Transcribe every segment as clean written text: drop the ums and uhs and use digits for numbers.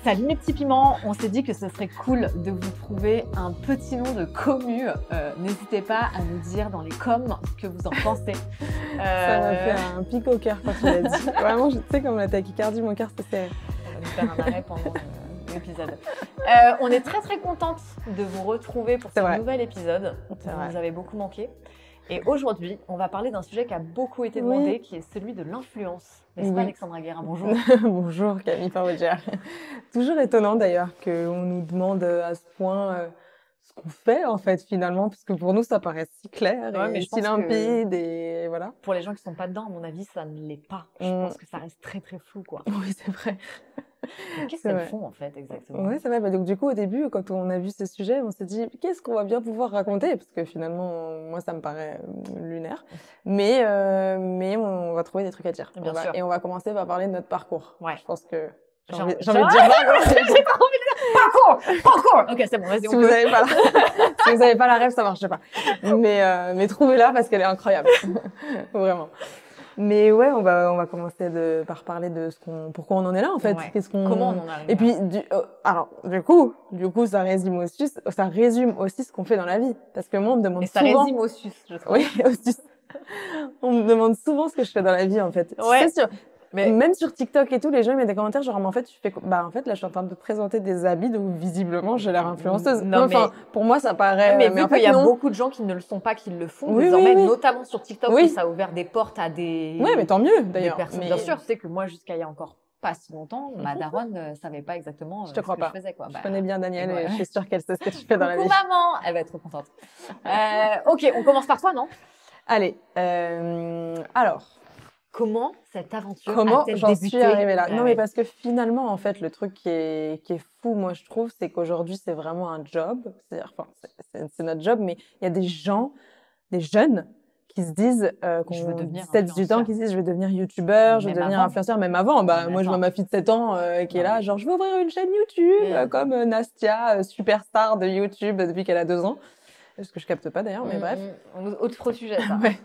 Salut mes petits piments, on s'est dit que ce serait cool de vous trouver un petit nom de commu. N'hésitez pas à nous dire dans les coms ce que vous en pensez. Ça m'a fait un pic au cœur quand tu l'as dit. Vraiment, tu sais, comme la tachycardie, mon cœur s'est serré. On va nous faire un arrêt pendant l'épisode. On est très très contente de vous retrouver pour ce nouvel épisode. Vous nous avez beaucoup manqué. Et aujourd'hui, on va parler d'un sujet qui a beaucoup été demandé, qui est celui de l'influence. N'est-ce pas, Alexandra Guérin? Bonjour. Bonjour, Camille Parodière. Toujours étonnant d'ailleurs qu'on nous demande à ce point ce qu'on fait en fait finalement, parce que pour nous ça paraît si clair et si limpide et voilà. Pour les gens qui ne sont pas dedans, à mon avis, ça ne l'est pas. Je pense que ça reste très très flou, quoi. Oui, c'est vrai. Qu'est-ce qu'elles font en fait exactement? Oui, c'est vrai. Donc du coup, au début, quand on a vu ce sujet, on s'est dit qu'est-ce qu'on va bien pouvoir raconter, parce que finalement, moi, ça me paraît lunaire. Mais on va trouver des trucs à dire. Bien sûr. Et on va commencer par parler de notre parcours. Ouais. Je pense que j'ai envie de dire. J'ai pas envie de dire parcours. Ok, c'est bon. Vas-y. Si vous avez pas la rêve, ça marche pas. Mais trouvez-la parce qu'elle est incroyable. Vraiment. Mais ouais, on va commencer par parler de pourquoi on en est là en fait. Ouais. Comment on en arrive là. Et puis du coup, ça résume aussi ce qu'on fait dans la vie. Parce que moi, on me demande souvent. Et ça résume aussi, je trouve. Oui, aussi. On me demande souvent ce que je fais dans la vie en fait. Ouais. C'est sûr. Mais même sur TikTok et tout, les gens ils mettent des commentaires genre mais en fait tu fais quoi? Bah en fait là je suis en train de te présenter des habits donc visiblement j'ai l'air influenceuse. Non, mais pour moi ça paraît. Mais vu qu'il y a beaucoup de gens qui ne le sont pas, qui le font désormais, notamment sur TikTok, où ça a ouvert des portes à des. Ouais, mais tant mieux d'ailleurs. Bien sûr, tu sais que moi jusqu'à il y a encore pas si longtemps, ma daronne ne savait pas exactement ce que je faisais, quoi. Je connais bien Danielle et je suis sûre qu'elle sait ce que tu fais dans la vie. Maman, elle va être trop contente. Ok, on commence par toi, non? Allez, alors. Comment cette aventure a-t-elle débuté? J'en suis arrivée là? Non, mais parce que finalement, en fait, le truc qui est fou, moi, je trouve, c'est qu'aujourd'hui, c'est vraiment un job. C'est notre job, mais il y a des gens, des jeunes, qui se disent, je veux devenir 17-18 ans, qui se disent, je vais devenir youtubeur, je vais devenir influenceur, même avant. Moi, je vois ma fille de 7 ans, qui est là, genre, je veux ouvrir une chaîne YouTube, comme Nastia, superstar de YouTube depuis qu'elle a 2 ans. Ce que je capte pas d'ailleurs, mais bref. Autre sujet, ça. Ouais.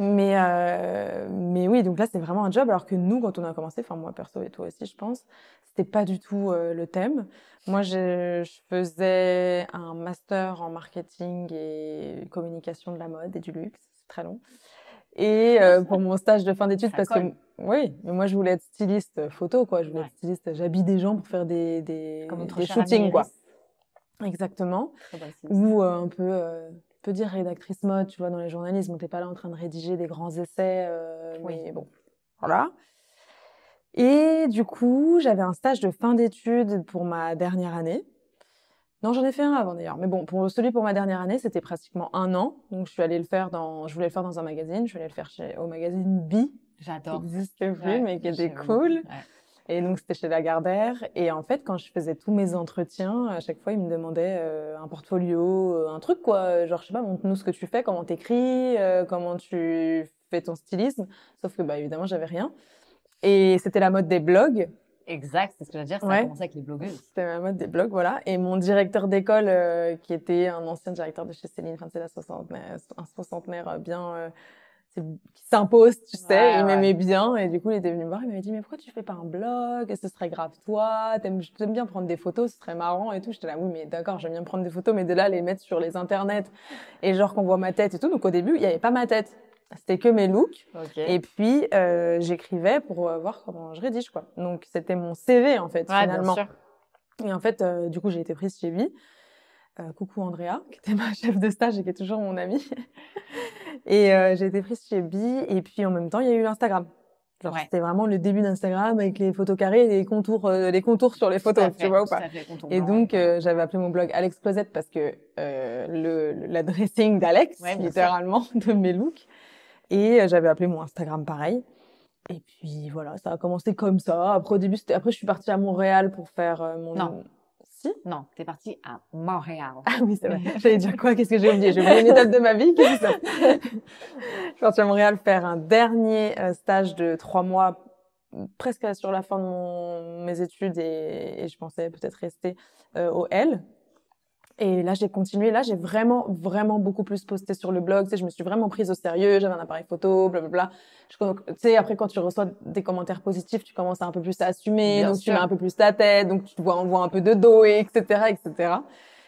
Mais oui, donc là, c'est vraiment un job, alors que nous, quand on a commencé, enfin, moi, perso, et toi aussi, je pense, c'était pas du tout le thème. Moi, je faisais un master en marketing et communication de la mode et du luxe, c'est très long. Et pour mon stage de fin d'études, parce que oui, mais moi, je voulais être styliste photo, quoi. Je voulais être styliste, j'habille des gens pour faire des shootings, quoi. Exactement. Ou un peu peut dire rédactrice mode, tu vois, dans les journalismes, on t'es pas là en train de rédiger des grands essais, mais bon, voilà. Et du coup, j'avais un stage de fin d'études pour ma dernière année. Non, j'en ai fait un avant d'ailleurs, mais bon, pour ma dernière année, c'était pratiquement 1 an, donc je voulais le faire dans un magazine, je voulais le faire au magazine Bi. J'adore. Qui n'existe plus, mais qui était cool. Ouais. Et donc, c'était chez Lagardère. Et en fait, quand je faisais tous mes entretiens, à chaque fois, ils me demandaient un portfolio, un truc, quoi. Genre, je sais pas, montre-nous ce que tu fais, comment t'écris, comment tu fais ton stylisme. Sauf que, bah, évidemment, j'avais rien. Et c'était la mode des blogs. Exact, c'est ce que je veux dire, ça a commencé avec les blogueuses. C'était la mode des blogs, voilà. Et mon directeur d'école, qui était un ancien directeur de chez Céline, enfin, c'est un soixantenaire bien... qui s'impose, tu sais, il m'aimait bien et du coup il était venu me voir, il m'avait dit mais pourquoi tu fais pas un blog, ce serait grave toi, t'aimes bien prendre des photos, ce serait marrant et tout. J'étais là oui mais d'accord, j'aime bien prendre des photos mais de là les mettre sur les internets et genre qu'on voit ma tête et tout. Donc au début il y avait pas ma tête, c'était que mes looks. Et puis j'écrivais pour voir comment je rédige, quoi. Donc c'était mon CV en fait finalement. Bien sûr. Et en fait du coup j'ai été prise chez lui. Coucou Andrea, qui était ma chef de stage et qui est toujours mon amie. Et j'ai été prise chez Bi, et puis en même temps, il y a eu l'Instagram. Genre, c'était vraiment le début d'Instagram avec les photos carrées et les contours sur les photos, tu vois ou pas. Et donc, j'avais appelé mon blog Alex Closet parce que la dressing d'Alex, littéralement, de mes looks. Et j'avais appelé mon Instagram pareil. Et puis voilà, ça a commencé comme ça. Après, au début, après, je suis partie à Montréal pour faire mon... Non. Si? Non, t'es partie à Montréal. Ah oui, c'est vrai. J'allais dire quoi? Qu'est-ce que j'ai oublié? J'ai oublié une étape de ma vie. Qu'est-ce que c'est ça? Je suis partie à Montréal faire un dernier stage de 3 mois, presque sur la fin de mes études, et je pensais peut-être rester au L. Et là, j'ai continué. Là, j'ai vraiment, vraiment beaucoup plus posté sur le blog. Tu sais, je me suis vraiment prise au sérieux. J'avais un appareil photo, blablabla. Tu sais, après, quand tu reçois des commentaires positifs, tu commences à un peu plus à assumer. Bien donc, sûr. tu mets un peu plus ta tête. Donc, on voit un peu de dos, et etc., etc.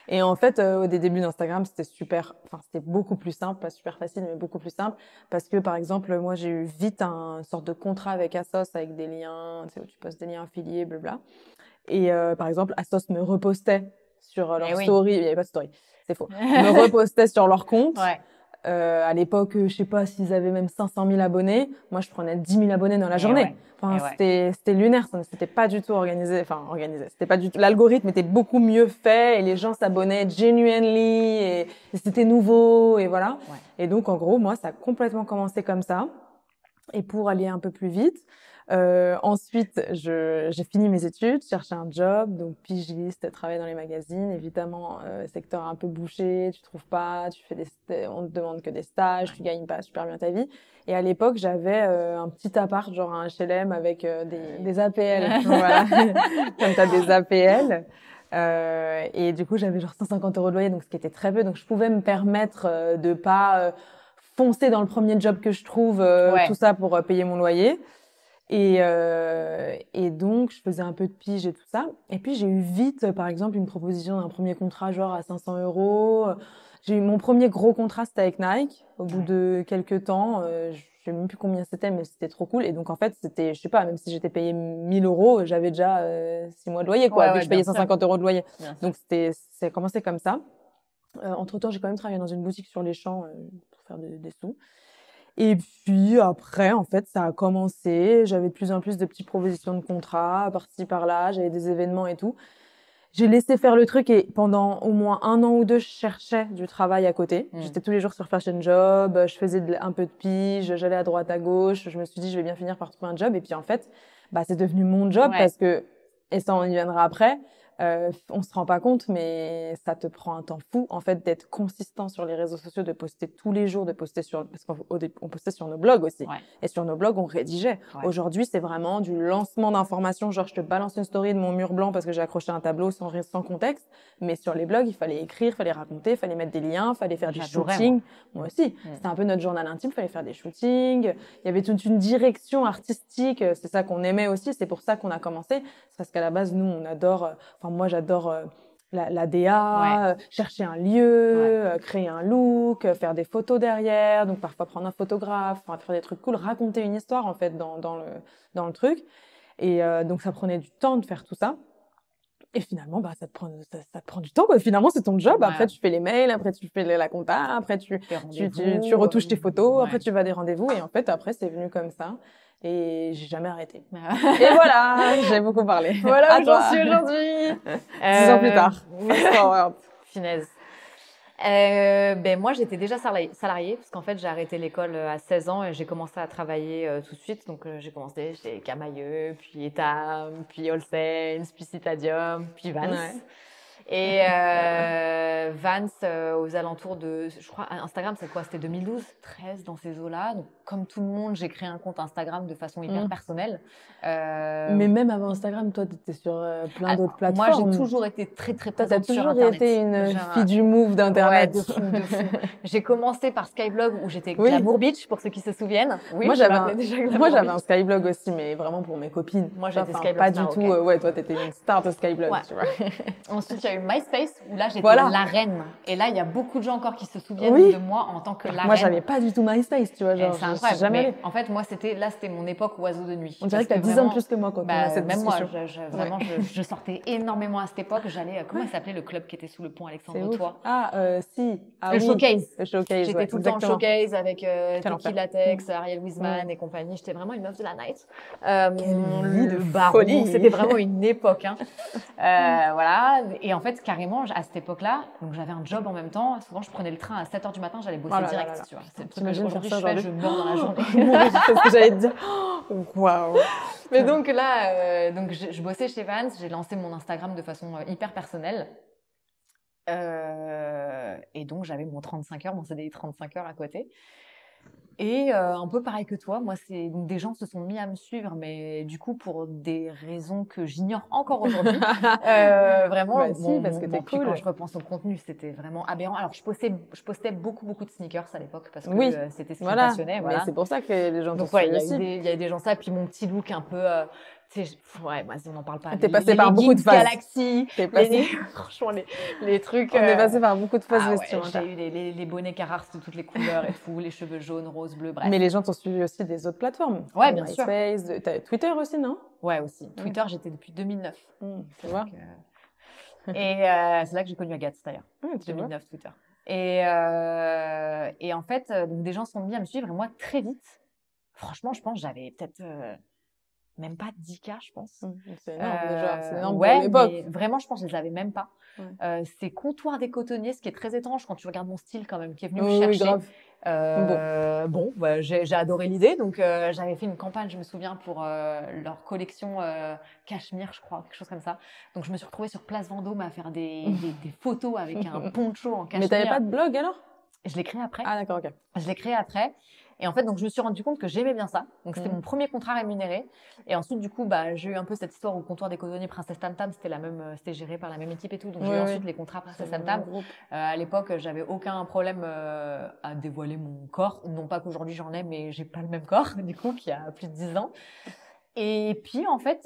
Et en fait, au début d'Instagram, c'était beaucoup plus simple, pas super facile, mais beaucoup plus simple. Parce que, par exemple, moi, j'ai eu vite un sorte de contrat avec Asos, avec des liens, tu sais, où tu postes des liens affiliés, blabla. Et par exemple, Asos me repostait sur leur story. Il n'y avait pas de story, c'est faux. Me repostait sur leur compte. Ouais. À l'époque, je sais pas s'ils avaient même 500 000 abonnés. Moi, je prenais 10 000 abonnés dans la journée. Enfin, c'était lunaire. C'était pas du tout organisé. Enfin, organisé. C'était pas du tout. L'algorithme était beaucoup mieux fait et les gens s'abonnaient genuinely et c'était nouveau et voilà. Ouais. Et donc, en gros, moi, ça a complètement commencé comme ça. Et pour aller un peu plus vite, ensuite, j'ai fini mes études, cherché un job, donc pigiste, travailler dans les magazines. Évidemment, secteur un peu bouché, tu trouves pas, on te demande que des stages, tu gagnes pas super bien ta vie. Et à l'époque, j'avais un petit appart, genre un HLM avec des APL, voilà, comme t'as des APL. Et du coup, j'avais genre 150 € de loyer, donc ce qui était très peu. Donc, je pouvais me permettre de pas foncer dans le premier job que je trouve, tout ça pour payer mon loyer. Et donc, je faisais un peu de pige et tout ça. Et puis, j'ai eu vite, par exemple, une proposition d'un premier contrat, genre à 500 €. J'ai eu mon premier gros contrat, c'était avec Nike. Au bout de quelques temps, je sais même plus combien c'était, mais c'était trop cool. Et donc, en fait, c'était, je sais pas, même si j'étais payée 1 000 €, j'avais déjà 6 mois de loyer, quoi, vu que je payais 150 € de loyer. Donc, c'est commencé comme ça. Entre-temps, j'ai quand même travaillé dans une boutique sur les champs pour faire des sous. Et puis après, en fait, ça a commencé. J'avais de plus en plus de petites propositions de contrats, par-ci, par-là. J'avais des événements et tout. J'ai laissé faire le truc et pendant au moins 1 an ou 2, je cherchais du travail à côté. J'étais tous les jours sur Fashion Job, je faisais un peu de pige, j'allais à droite, à gauche. Je me suis dit, je vais bien finir par trouver un job. Et puis en fait, c'est devenu mon job parce que, et ça on y viendra après, on se rend pas compte, mais ça te prend un temps fou, en fait, d'être consistant sur les réseaux sociaux, de poster tous les jours, parce qu'on postait sur nos blogs aussi. Et sur nos blogs, on rédigeait. Aujourd'hui, c'est vraiment du lancement d'informations, genre je te balance une story de mon mur blanc parce que j'ai accroché un tableau sans contexte. Mais sur les blogs, il fallait écrire, fallait raconter, fallait mettre des liens, fallait faire du shooting. Moi aussi. C'était un peu notre journal intime, fallait faire des shootings. Il y avait toute une direction artistique. C'est ça qu'on aimait aussi. C'est pour ça qu'on a commencé. C'est parce qu'à la base, nous, on adore, moi, j'adore la DA, chercher un lieu, créer un look, faire des photos derrière, donc parfois prendre un photographe, faire des trucs cool, raconter une histoire en fait dans le truc. Et donc ça prenait du temps de faire tout ça. Et finalement, ça te prend du temps, quoi. Finalement, c'est ton job. Après, tu fais les mails, après, tu fais la compta, après, tu retouches tes photos, après, tu vas à des rendez-vous. Et en fait, après, c'est venu comme ça. Et j'ai jamais arrêté. Et voilà, j'ai beaucoup parlé. Voilà où j'en suis aujourd'hui. 6 ans plus tard. Finaise. Moi, j'étais déjà salariée parce qu'en fait, j'ai arrêté l'école à 16 ans et j'ai commencé à travailler tout de suite. Donc, j'ai commencé chez Camaïeu, puis Etam, puis All Saints, puis Citadium, puis Vans. Et Vans, aux alentours de, je crois, Instagram, c'est quoi? C'était 2012, 13 dans ces eaux-là. Donc, comme tout le monde, j'ai créé un compte Instagram de façon hyper personnelle. Mais même avant Instagram, toi, tu étais sur plein d'autres plateformes. Moi, j'ai toujours été très, très présente sur Internet. T'as toujours été une fille du move d'Internet. Ouais, de fou. J'ai commencé par Skyblog où j'étais Glamour Beach, pour ceux qui se souviennent. Oui, moi, j'avais un Skyblog aussi, mais vraiment pour mes copines. Moi, j'étais Skyblog. Pas du tout. Ouais, toi, t'étais une star de Skyblog, tu vois. Ensuite, il y a eu MySpace où là, j'étais la reine. Et là, il y a beaucoup de gens encore qui se souviennent de moi en tant que la reine. Moi, j'avais pas du tout MySpace, tu vois. Genre, c'est incroyable. Jamais. En fait, moi, c'était mon époque oiseau de nuit. On dirait que t'as 10 ans de plus que moi quand on a cette même discussion. Moi, vraiment, je sortais énormément à cette époque. J'allais, comment il s'appelait le club qui était sous le pont Alexandre-Toit? Le Showcase. Le Showcase. J'étais tout le temps au Showcase avec Tiki Latex, Ariel Wiesman et compagnie. J'étais vraiment une meuf de la night. Le baron. C'était vraiment une époque, hein. Voilà. Et en fait, carrément, à cette époque-là, donc j'avais un job en même temps. Souvent, je prenais le train à 7h du matin, j'allais bosser direct, tu vois. C'est le truc que aujourd'hui je fais, je meurs dans la journée. C'est ce que j'allais te dire. Waouh. Mais donc là, je bossais chez Vans, j'ai lancé mon Instagram de façon hyper personnelle. Et donc, j'avais mon 35 heures, mon CDI 35 heures à côté. Et un peu pareil que toi, moi, donc des gens se sont mis à me suivre, mais du coup, pour des raisons que j'ignore encore aujourd'hui. Vraiment, bah, si, parce que t'es puis cool. quand je repense au contenu, c'était vraiment aberrant. Alors, je postais beaucoup de sneakers à l'époque parce que oui, c'était ce qui me passionnait. Mais c'est pour ça que les gens donc, t'ont suivi il aussi. y a eu des gens ça, puis mon petit look un peu... tu sais, ouais, moi, on n'en parle pas. T'es passé par beaucoup de phases. Galaxy, franchement, les trucs... On est passé par beaucoup de phases vestimentaires. J'ai eu les bonnets Carhartt de toutes les couleurs et tout, les cheveux jaunes, roses, bleus, bref. Mais les gens t'ont suivi aussi des autres plateformes. Ouais, bien sûr. T'as Twitter aussi, non? Ouais, aussi. Twitter, j'étais depuis 2009. Tu vois. Et c'est là que j'ai connu Agathe, d'ailleurs. 2009, Twitter. Et en fait, donc des gens se sont mis à me suivre et moi, très vite, franchement, je pense que j'avais peut-être même pas 10K, je pense. C'est énorme déjà, c'est énorme pour l'époque. Mais vraiment, je pense que je les avais même pas. C'est Comptoir des Cotonniers, ce qui est très étrange quand tu regardes mon style quand même, qui est venu me chercher. Grave. J'ai adoré l'idée, donc j'avais fait une campagne, je me souviens, pour leur collection Cachemire, je crois, quelque chose comme ça. Donc je me suis retrouvée sur Place Vendôme à faire des photos avec un poncho en cachemire. Mais t'avais pas de blog alors? Je l'ai créé après. Ah d'accord, ok. Je l'ai créé après. Et en fait, donc je me suis rendu compte que j'aimais bien ça. Donc c'était mon premier contrat rémunéré. Et ensuite, du coup, j'ai eu un peu cette histoire au Comptoir des Cotonniers, Princesse Tam Tam, c'était géré par la même équipe et tout. Donc j'ai eu ensuite les contrats Princesse Tam Tam. À l'époque, j'avais aucun problème à dévoiler mon corps. Non pas qu'aujourd'hui j'en ai, mais j'ai pas le même corps, du coup, qui a plus de 10 ans. Et puis, en fait,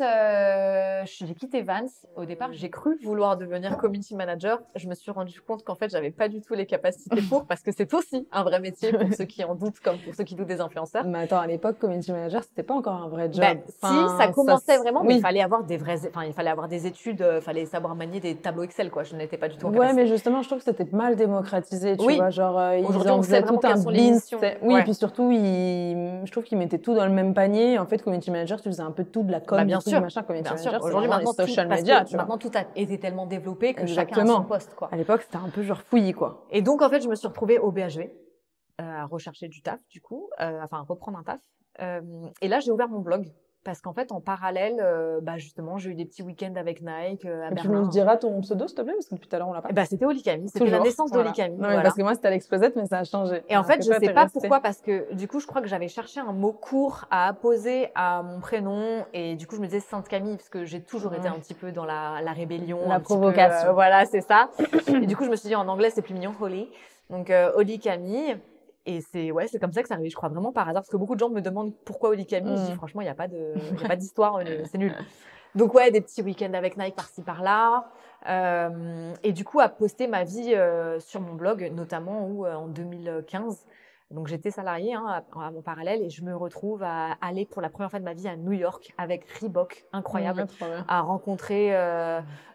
j'ai quitté Vans. Au départ, j'ai cru vouloir devenir community manager. Je me suis rendu compte qu'en fait, j'avais pas du tout les capacités pour, parce que c'est aussi un vrai métier pour ceux qui en doutent, comme pour ceux qui doutent des influenceurs. Mais attends, à l'époque, community manager, c'était pas encore un vrai job. Si, ça commençait vraiment, mais il fallait avoir il fallait avoir des études, il fallait savoir manier des tableaux Excel, quoi. Je n'étais pas du tout en capacité. Ouais, mais justement, je trouve que c'était mal démocratisé, tu vois, genre, aujourd'hui, on sait vraiment quelles sont les missions. Oui, et puis surtout, je trouve qu'ils mettaient tout dans le même panier. En fait, community manager, tu faisais un peu tout de la com, bien sûr, machin, community manager. Aujourd'hui, maintenant, social media, maintenant, tout a été tellement développé que chacun a son poste, quoi. À l'époque, c'était un peu genre fouillis, quoi. Et donc, en fait, je me suis retrouvée au BHV, à rechercher du taf, du coup, à reprendre un taf. Et là, j'ai ouvert mon blog. Parce qu'en fait, en parallèle, justement, j'ai eu des petits week-ends avec Nike à Berlin. Tu nous diras ton pseudo, s'il te plaît, parce que depuis tout à l'heure, on l'a pas. C'était Olikami. C'était la naissance d'Olikami. Non, parce que moi, c'était Alex Cosette, mais ça a changé. Et en fait, je sais pas pourquoi, parce que du coup, je crois que j'avais cherché un mot court à apposer à mon prénom. Et du coup, je me disais Sainte Camille, parce que j'ai toujours été un petit peu dans la rébellion. La provocation. Voilà, c'est ça. Et du coup, je me suis dit, en anglais, c'est plus mignon, Holly. Donc, Olikami. Et c'est comme ça que ça arrive, je crois, vraiment par hasard, parce que beaucoup de gens me demandent pourquoi Olikami. Je dis franchement, il y a pas d'histoire, c'est nul. Donc des petits week-ends avec Nike par-ci par-là, et du coup à poster ma vie sur mon blog, notamment où en 2015. Donc j'étais salariée à mon parallèle et je me retrouve à aller pour la première fois de ma vie à New York avec Reebok, incroyable, à rencontrer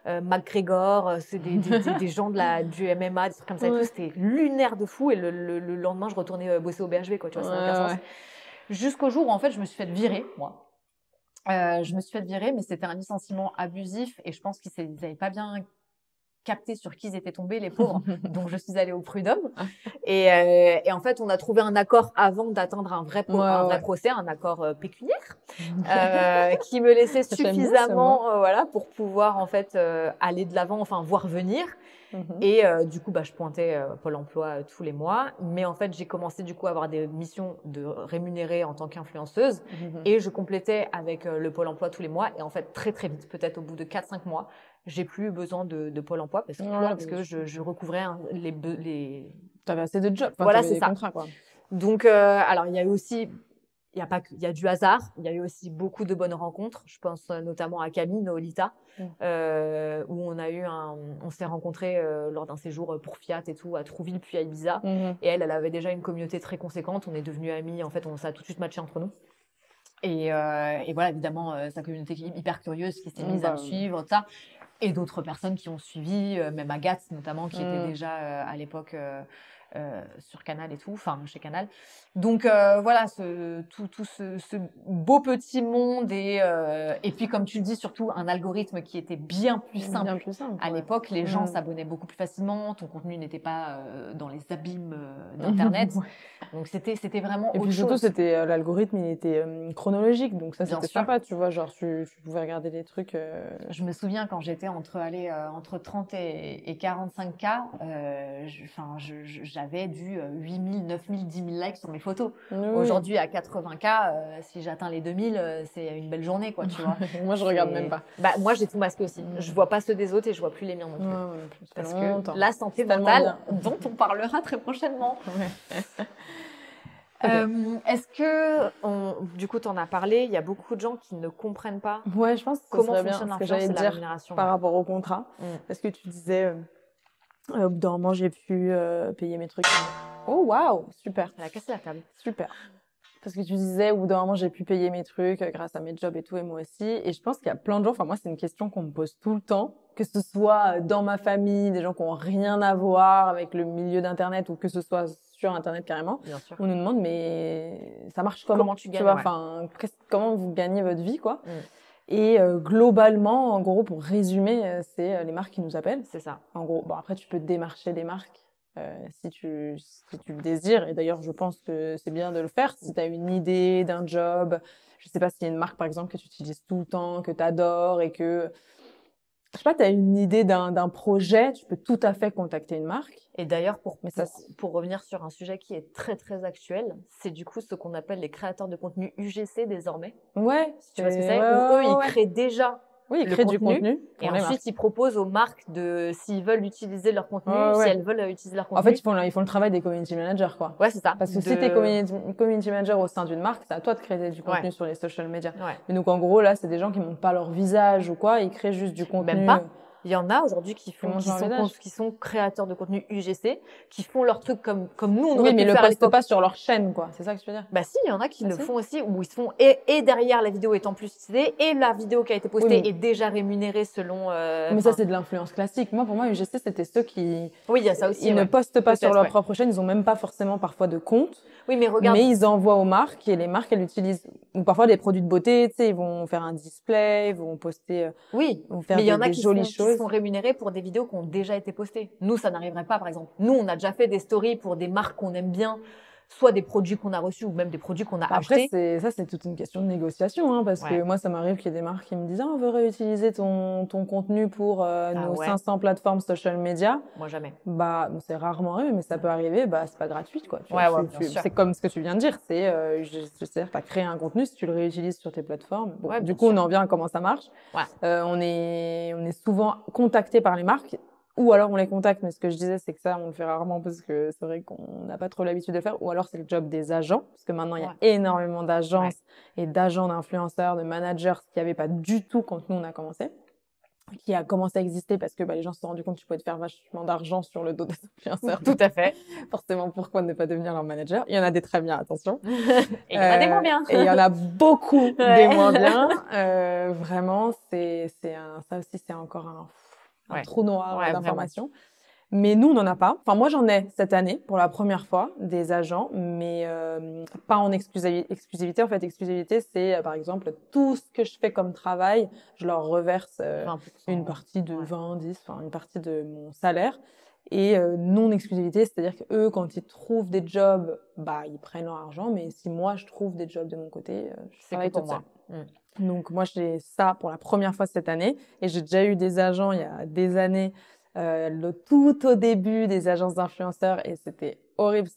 McGregor, c'est des gens du MMA, des trucs comme ça et tout. C'était lunaire de fou et le lendemain je retournais bosser au BHV, quoi, tu vois, ça n'a aucun sens. Jusqu'au jour où en fait je me suis fait virer, moi. Je me suis fait virer, mais c'était un licenciement abusif et je pense qu'ils n'avaient pas bien capté sur qui ils étaient tombés, les pauvres. Donc, je suis allée au prud'homme. Et en fait, on a trouvé un accord avant d'atteindre un vrai procès, un accord pécuniaire, qui me laissait suffisamment, pour pouvoir, en fait, aller de l'avant, enfin, voir venir. Et du coup, je pointais Pôle emploi tous les mois. Mais en fait, j'ai commencé du coup à avoir des missions de rémunérées en tant qu'influenceuse. Et je complétais avec le Pôle emploi tous les mois. Et en fait, très très vite, peut-être au bout de 4-5 mois, j'ai plus eu besoin de Pôle emploi parce que je recouvrais les... T'avais assez de jobs. Voilà, c'est ça. Contrats, quoi. Donc, alors, il y a eu aussi... Il y a du hasard, il y a eu aussi beaucoup de bonnes rencontres. Je pense notamment à Camille Noolita, où on s'est rencontrés lors d'un séjour pour Fiat et tout à Trouville puis à Ibiza. Et elle avait déjà une communauté très conséquente. On est devenus amis. En fait, ça a tout de suite matché entre nous. Et voilà, évidemment, sa communauté hyper curieuse qui s'est mise à me suivre, ça. Et d'autres personnes qui ont suivi, même Agathe notamment, qui était déjà à l'époque sur Canal et tout, enfin chez Canal. Donc voilà, tout ce beau petit monde et puis comme tu le dis, surtout un algorithme qui était bien plus simple. À l'époque, les gens s'abonnaient beaucoup plus facilement, ton contenu n'était pas dans les abîmes d'Internet. Donc c'était vraiment autre chose. Et puis surtout, c'était l'algorithme, il était chronologique, donc ça c'était sympa, tu vois, genre tu pouvais regarder des trucs. Je me souviens quand j'étais entre 30 et 45K, j'avais du 8000, 9000, 10 000 likes sur mes photos. Aujourd'hui, à 80K, si j'atteins les 2000, c'est une belle journée, quoi, tu vois. Moi, je regarde même pas. Bah, moi, j'ai tout masqué aussi. Je vois pas ceux des autres et je vois plus les miens non plus. Parce que la santé mentale, dont on parlera très prochainement. Est-ce que, du coup, tu en as parlé, il y a beaucoup de gens qui ne comprennent pas je pense que comment fonctionne bien ce que j'allais dire par rapport au contrat. Parce que tu disais, au bout d'un moment, j'ai pu payer mes trucs. Oh, waouh, super. Elle a cassé la table. Super. Parce que tu disais, au bout d'un moment, j'ai pu payer mes trucs grâce à mes jobs et tout, et moi aussi. Et je pense qu'il y a plein de gens, enfin moi, c'est une question qu'on me pose tout le temps, que ce soit dans ma famille, des gens qui n'ont rien à voir avec le milieu d'Internet, ou que ce soit sur Internet carrément. Bien sûr. On nous demande, mais ça marche comment? Comment tu gagnes, vois, comment vous gagnez votre vie, quoi. Et globalement, en gros, pour résumer, c'est les marques qui nous appellent. C'est ça. En gros, bon, après, tu peux démarcher des marques. Si tu le désires, et d'ailleurs je pense que c'est bien de le faire si tu as une idée d'un job, je sais pas s'il y a une marque par exemple que tu utilises tout le temps, que tu adores et que je sais pas, tu as une idée d'un projet, tu peux tout à fait contacter une marque. Et d'ailleurs pour revenir sur un sujet qui est très très actuel, c'est du coup ce qu'on appelle les créateurs de contenu UGC désormais. Ouais, tu vois ce que c'est, où eux ils créent déjà ils créent du contenu. Et ensuite, ils proposent aux marques s'ils veulent utiliser leur contenu, si elles veulent utiliser leur contenu. En fait, ils font le travail des community managers, quoi. Ouais, c'est ça. Parce que si t'es community manager au sein d'une marque, c'est à toi de créer du contenu sur les social media. Mais donc, en gros, là, c'est des gens qui montent pas leur visage ou quoi, ils créent juste du contenu. Même pas. Il y en a aujourd'hui qui sont créateurs de contenu UGC, qui font leur truc comme nous on aurait pu mais le le postent pas sur leur chaîne, quoi. C'est ça que tu veux dire? Bah si, il y en a qui le font aussi, où ils se font et derrière la vidéo est en plus utilisée et la vidéo qui a été postée est déjà rémunérée selon. Mais ça c'est de l'influence classique. Pour moi UGC c'était ceux qui. Oui, il y a ça aussi. Ils ne postent pas sur leur propre chaîne, ils ont même pas forcément parfois de compte. Oui, mais regarde. Mais ils envoient aux marques et les marques elles utilisent ou parfois des produits de beauté, tu sais, ils vont faire un display, ils vont poster. Oui. Vont faire mais il y en a qui sont rémunérés pour des vidéos qui ont déjà été postées. Nous, ça n'arriverait pas, par exemple. Nous, on a déjà fait des stories pour des marques qu'on aime bien, soit des produits qu'on a reçus ou même des produits qu'on a achetés. Après, c'est toute une question de négociation, hein, parce que moi, ça m'arrive qu'il y ait des marques qui me disent, on veut réutiliser ton contenu pour nos 500 plateformes social media. Moi, jamais. C'est rarement arrivé, mais ça peut arriver, c'est pas gratuit, quoi. C'est comme ce que tu viens de dire, c'est, t'as créé un contenu, si tu le réutilises sur tes plateformes. Bon, du coup, on en vient à comment ça marche. On est souvent contacté par les marques. Ou alors on les contacte, mais ce que je disais, c'est que ça, on le fait rarement parce que c'est vrai qu'on n'a pas trop l'habitude de le faire. Ou alors c'est le job des agents, parce que maintenant il y a énormément d'agences et d'agents, d'influenceurs, de managers, ce qu'il n'y avait pas du tout quand nous on a commencé, qui a commencé à exister parce que les gens se sont rendus compte que tu pouvais te faire vachement d'argent sur le dos des influenceurs. Tout à fait. Forcément, pourquoi ne pas devenir leur manager? Il y en a des très bien, attention. Et il y en a des moins bien. Et il y en a beaucoup des moins bien. Vraiment, ça aussi, c'est encore un trou noir d'informations. Mais nous, on n'en a pas. Enfin, moi, j'en ai cette année, pour la première fois, des agents, mais pas en exclusivité. En fait, exclusivité, c'est, par exemple, tout ce que je fais comme travail, je leur reverse une partie de 20, 10, une partie de mon salaire. Et non-exclusivité, c'est-à-dire qu'eux, quand ils trouvent des jobs, ils prennent leur argent. Mais si moi, je trouve des jobs de mon côté, je travaille toute seule. Donc, moi, j'ai ça pour la première fois cette année. Et j'ai déjà eu des agents il y a des années, tout au début des agences d'influenceurs. Et c'était horrible.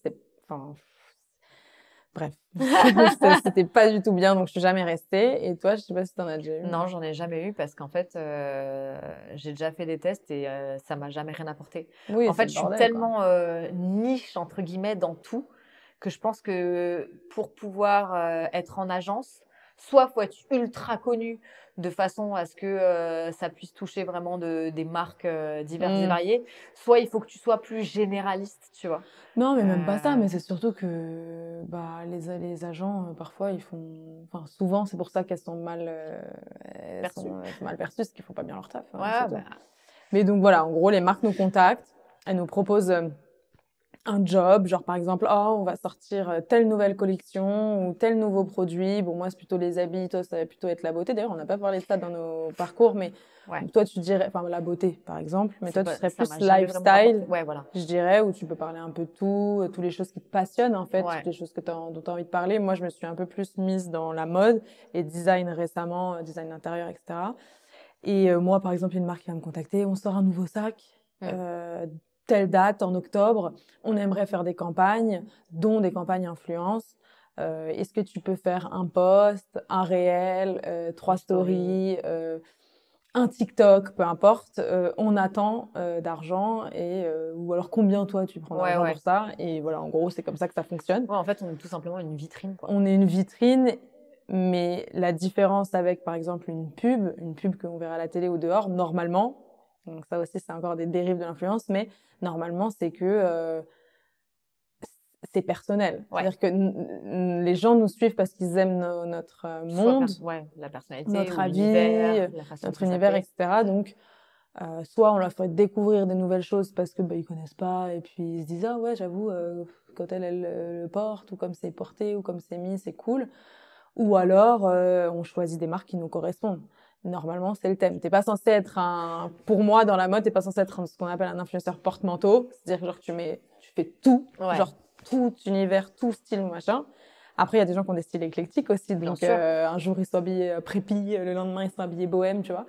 Bref, c'était pas du tout bien, donc je suis jamais restée. Et toi, je sais pas si t'en as déjà eu. Non, j'en ai jamais eu parce qu'en fait, j'ai déjà fait des tests et ça m'a jamais rien apporté. Oui, en fait, je suis tellement niche entre guillemets dans tout que je pense que pour pouvoir être en agence, soit faut être ultra connu de façon à ce que ça puisse toucher vraiment des marques diverses et variées, soit il faut que tu sois plus généraliste, tu vois. Non, mais même pas ça, mais c'est surtout que les agents parfois souvent c'est pour ça qu'elles sont mal perçues, parce qu'ils font pas bien leur taf. Mais donc voilà, en gros les marques nous contactent, elles nous proposent un job, genre par exemple, on va sortir telle nouvelle collection ou tel nouveau produit. Bon, moi, c'est plutôt les habits, toi, ça va plutôt être la beauté. D'ailleurs, on n'a pas parlé de ça dans nos parcours, mais toi, tu dirais, la beauté, par exemple, mais toi, tu serais plus lifestyle, je dirais, où tu peux parler un peu de tout, toutes les choses qui te passionnent, en fait, toutes les choses dont tu as envie de parler. Moi, je me suis un peu plus mise dans la mode et design récemment, design d'intérieur, etc. Et moi, par exemple, une marque qui va me contacter, on sort un nouveau sac. telle date, en octobre, on aimerait faire des campagnes, dont des campagnes influence. Est-ce que tu peux faire un post, un réel, 3 stories, un TikTok, peu importe, on attend d'argent ou alors combien toi tu prends d'argent pour ça, et voilà, en gros c'est comme ça que ça fonctionne. Ouais, en fait on est tout simplement une vitrine, quoi. On est une vitrine, mais la différence avec par exemple une pub qu'on verra à la télé ou dehors, normalement, donc ça aussi c'est encore des dérives de l'influence, mais normalement c'est que c'est personnel. C'est-à-dire que les gens nous suivent parce qu'ils aiment notre monde, la personnalité, notre avis, notre univers, etc. Donc, soit on leur fait découvrir des nouvelles choses parce que ils connaissent pas et puis ils se disent ah ouais j'avoue quand elle le porte ou comme c'est porté ou comme c'est mis c'est cool. Ou alors on choisit des marques qui nous correspondent. Normalement, c'est le thème. T'es pas censé être pour moi dans la mode, t'es pas censé être ce qu'on appelle un influenceur porte-manteau, c'est-à-dire genre tu fais tout, genre tout univers, tout style, machin. Après, il y a des gens qui ont des styles éclectiques aussi. Donc, un jour, ils sont habillés préppy, le lendemain, ils sont habillés bohème, tu vois.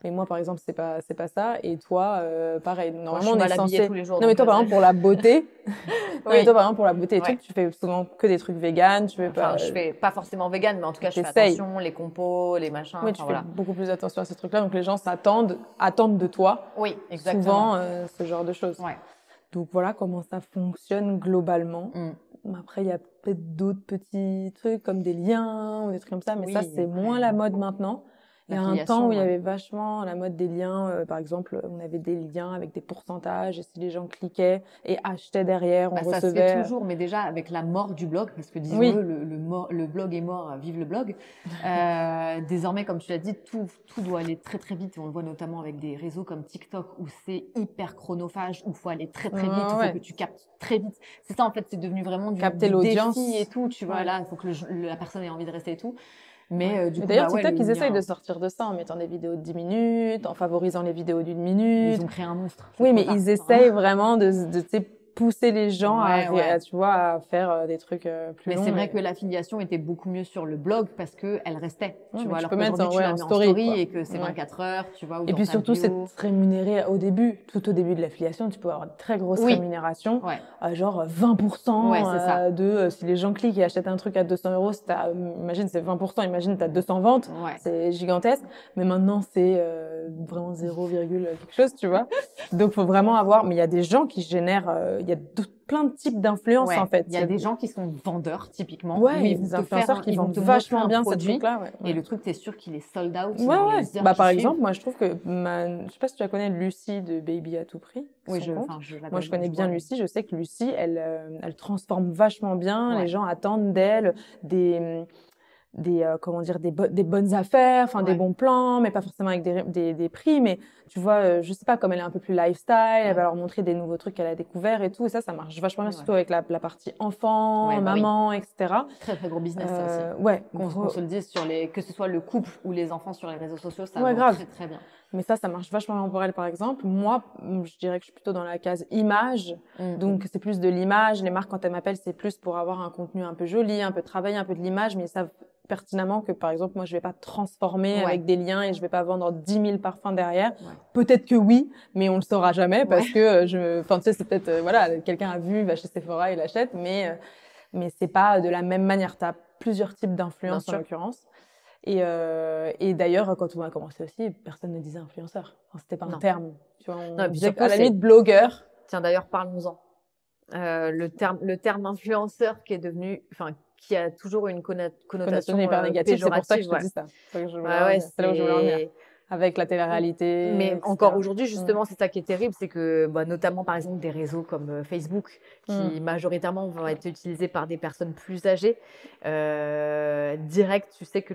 Mais moi, par exemple, c'est pas ça. Et toi, pareil. Normalement, on est censé... tous les jours. Non, mais toi, par exemple, pour la beauté. Non, mais toi, par exemple, pour la beauté et tout, tu fais souvent que des trucs véganes. Tu fais pas... je fais pas forcément vegan, mais en tout cas, je fais attention, les compos, les machins. Oui, tu fais beaucoup plus attention à ces trucs-là. Donc, les gens attendent de toi. Oui, exactement. Souvent, ce genre de choses. Donc, voilà comment ça fonctionne globalement. Après, il y a peut-être d'autres petits trucs comme des liens ou des trucs comme ça, mais ça, c'est moins la mode maintenant. Il y a un temps où il y avait vachement la mode des liens. Par exemple, on avait des liens avec des pourcentages et si les gens cliquaient et achetaient derrière, on recevait... Ça se fait toujours, mais déjà avec la mort du blog, parce que disons-le, le blog est mort, vive le blog. Désormais, comme tu l'as dit, tout doit aller très très vite. Et on le voit notamment avec des réseaux comme TikTok où c'est hyper chronophage, où il faut aller très très vite, il faut que tu captes très vite. C'est ça en fait, c'est devenu vraiment du défi et tout. Tu vois, là, il faut que la personne ait envie de rester et tout. Mais du coup, d'ailleurs, TikTok, ils essayent de sortir de ça en mettant des vidéos de 10 minutes, en favorisant les vidéos d'1 minute. Ils ont créé un monstre. Oui, mais ils essayent vraiment de pousser les gens tu vois, à faire des trucs plus longs. Mais c'est vrai que l'affiliation était beaucoup mieux sur le blog parce que elle restait. Tu vois, alors peux mettre tu la mets en story et que c'est 24 heures, tu vois. Et puis surtout, c'est rémunéré au début. Tout au début de l'affiliation, tu peux avoir de très grosses rémunérations. Genre 20% de si les gens cliquent et achètent un truc à 200 €, imagine, c'est 20%, imagine, t'as 200 ventes. C'est gigantesque. Mais maintenant, c'est vraiment 0, quelque chose, tu vois. Donc, faut vraiment avoir, mais il y a des gens qui génèrent, il y a plein de types d'influence en fait. Il y a des gens qui sont vendeurs typiquement. Des influenceurs qui vendent vachement bien ces trucs-là. Et le truc, t'es sûr qu'il est sold out. Par exemple, moi je trouve que je sais pas si tu la connais, Lucie de Baby à tout prix. Oui, moi je connais bien Lucie. Je sais que Lucie, elle transforme vachement bien. Les gens attendent d'elle comment dire, des bonnes affaires, enfin des bons plans, mais pas forcément avec des prix, mais tu vois, je sais pas, comme elle est un peu plus lifestyle, elle va leur montrer des nouveaux trucs qu'elle a découverts et tout, et ça marche vachement bien, surtout avec la partie enfant, maman, etc. Très très gros business ça aussi. Qu'on se le dise que ce soit le couple ou les enfants sur les réseaux sociaux, ça marche très très bien. Mais ça marche vachement bien pour elle, par exemple. Moi, je dirais que je suis plutôt dans la case image. Donc, c'est plus de l'image. Les marques, quand elles m'appellent, c'est plus pour avoir un contenu un peu joli, un peu travaillé, un peu de l'image, mais ils savent pertinemment que, par exemple, moi, je vais pas transformer avec des liens et je vais pas vendre 10 000 parfums derrière. Peut-être que oui, mais on le saura jamais parce que enfin, tu sais, c'est peut-être, quelqu'un a vu, il va chez Sephora, il achète, mais c'est pas de la même manière. T'as plusieurs types d'influence, en l'occurrence. Et d'ailleurs, quand on a commencé aussi, personne ne disait influenceur. Enfin, c'était pas un terme. Tu vois, on disait à la limite blogueur. Tiens, d'ailleurs, parlons-en. Le terme influenceur qui est devenu, qui a toujours une connotation hyper négative. C'est pour ça que je te dis ça. C'est là où je voulais en venir. Avec la télé-réalité. Mais etc. encore aujourd'hui, justement, c'est ça qui est terrible, c'est que, notamment, par exemple, des réseaux comme Facebook, qui majoritairement vont être utilisés par des personnes plus âgées, direct, tu sais que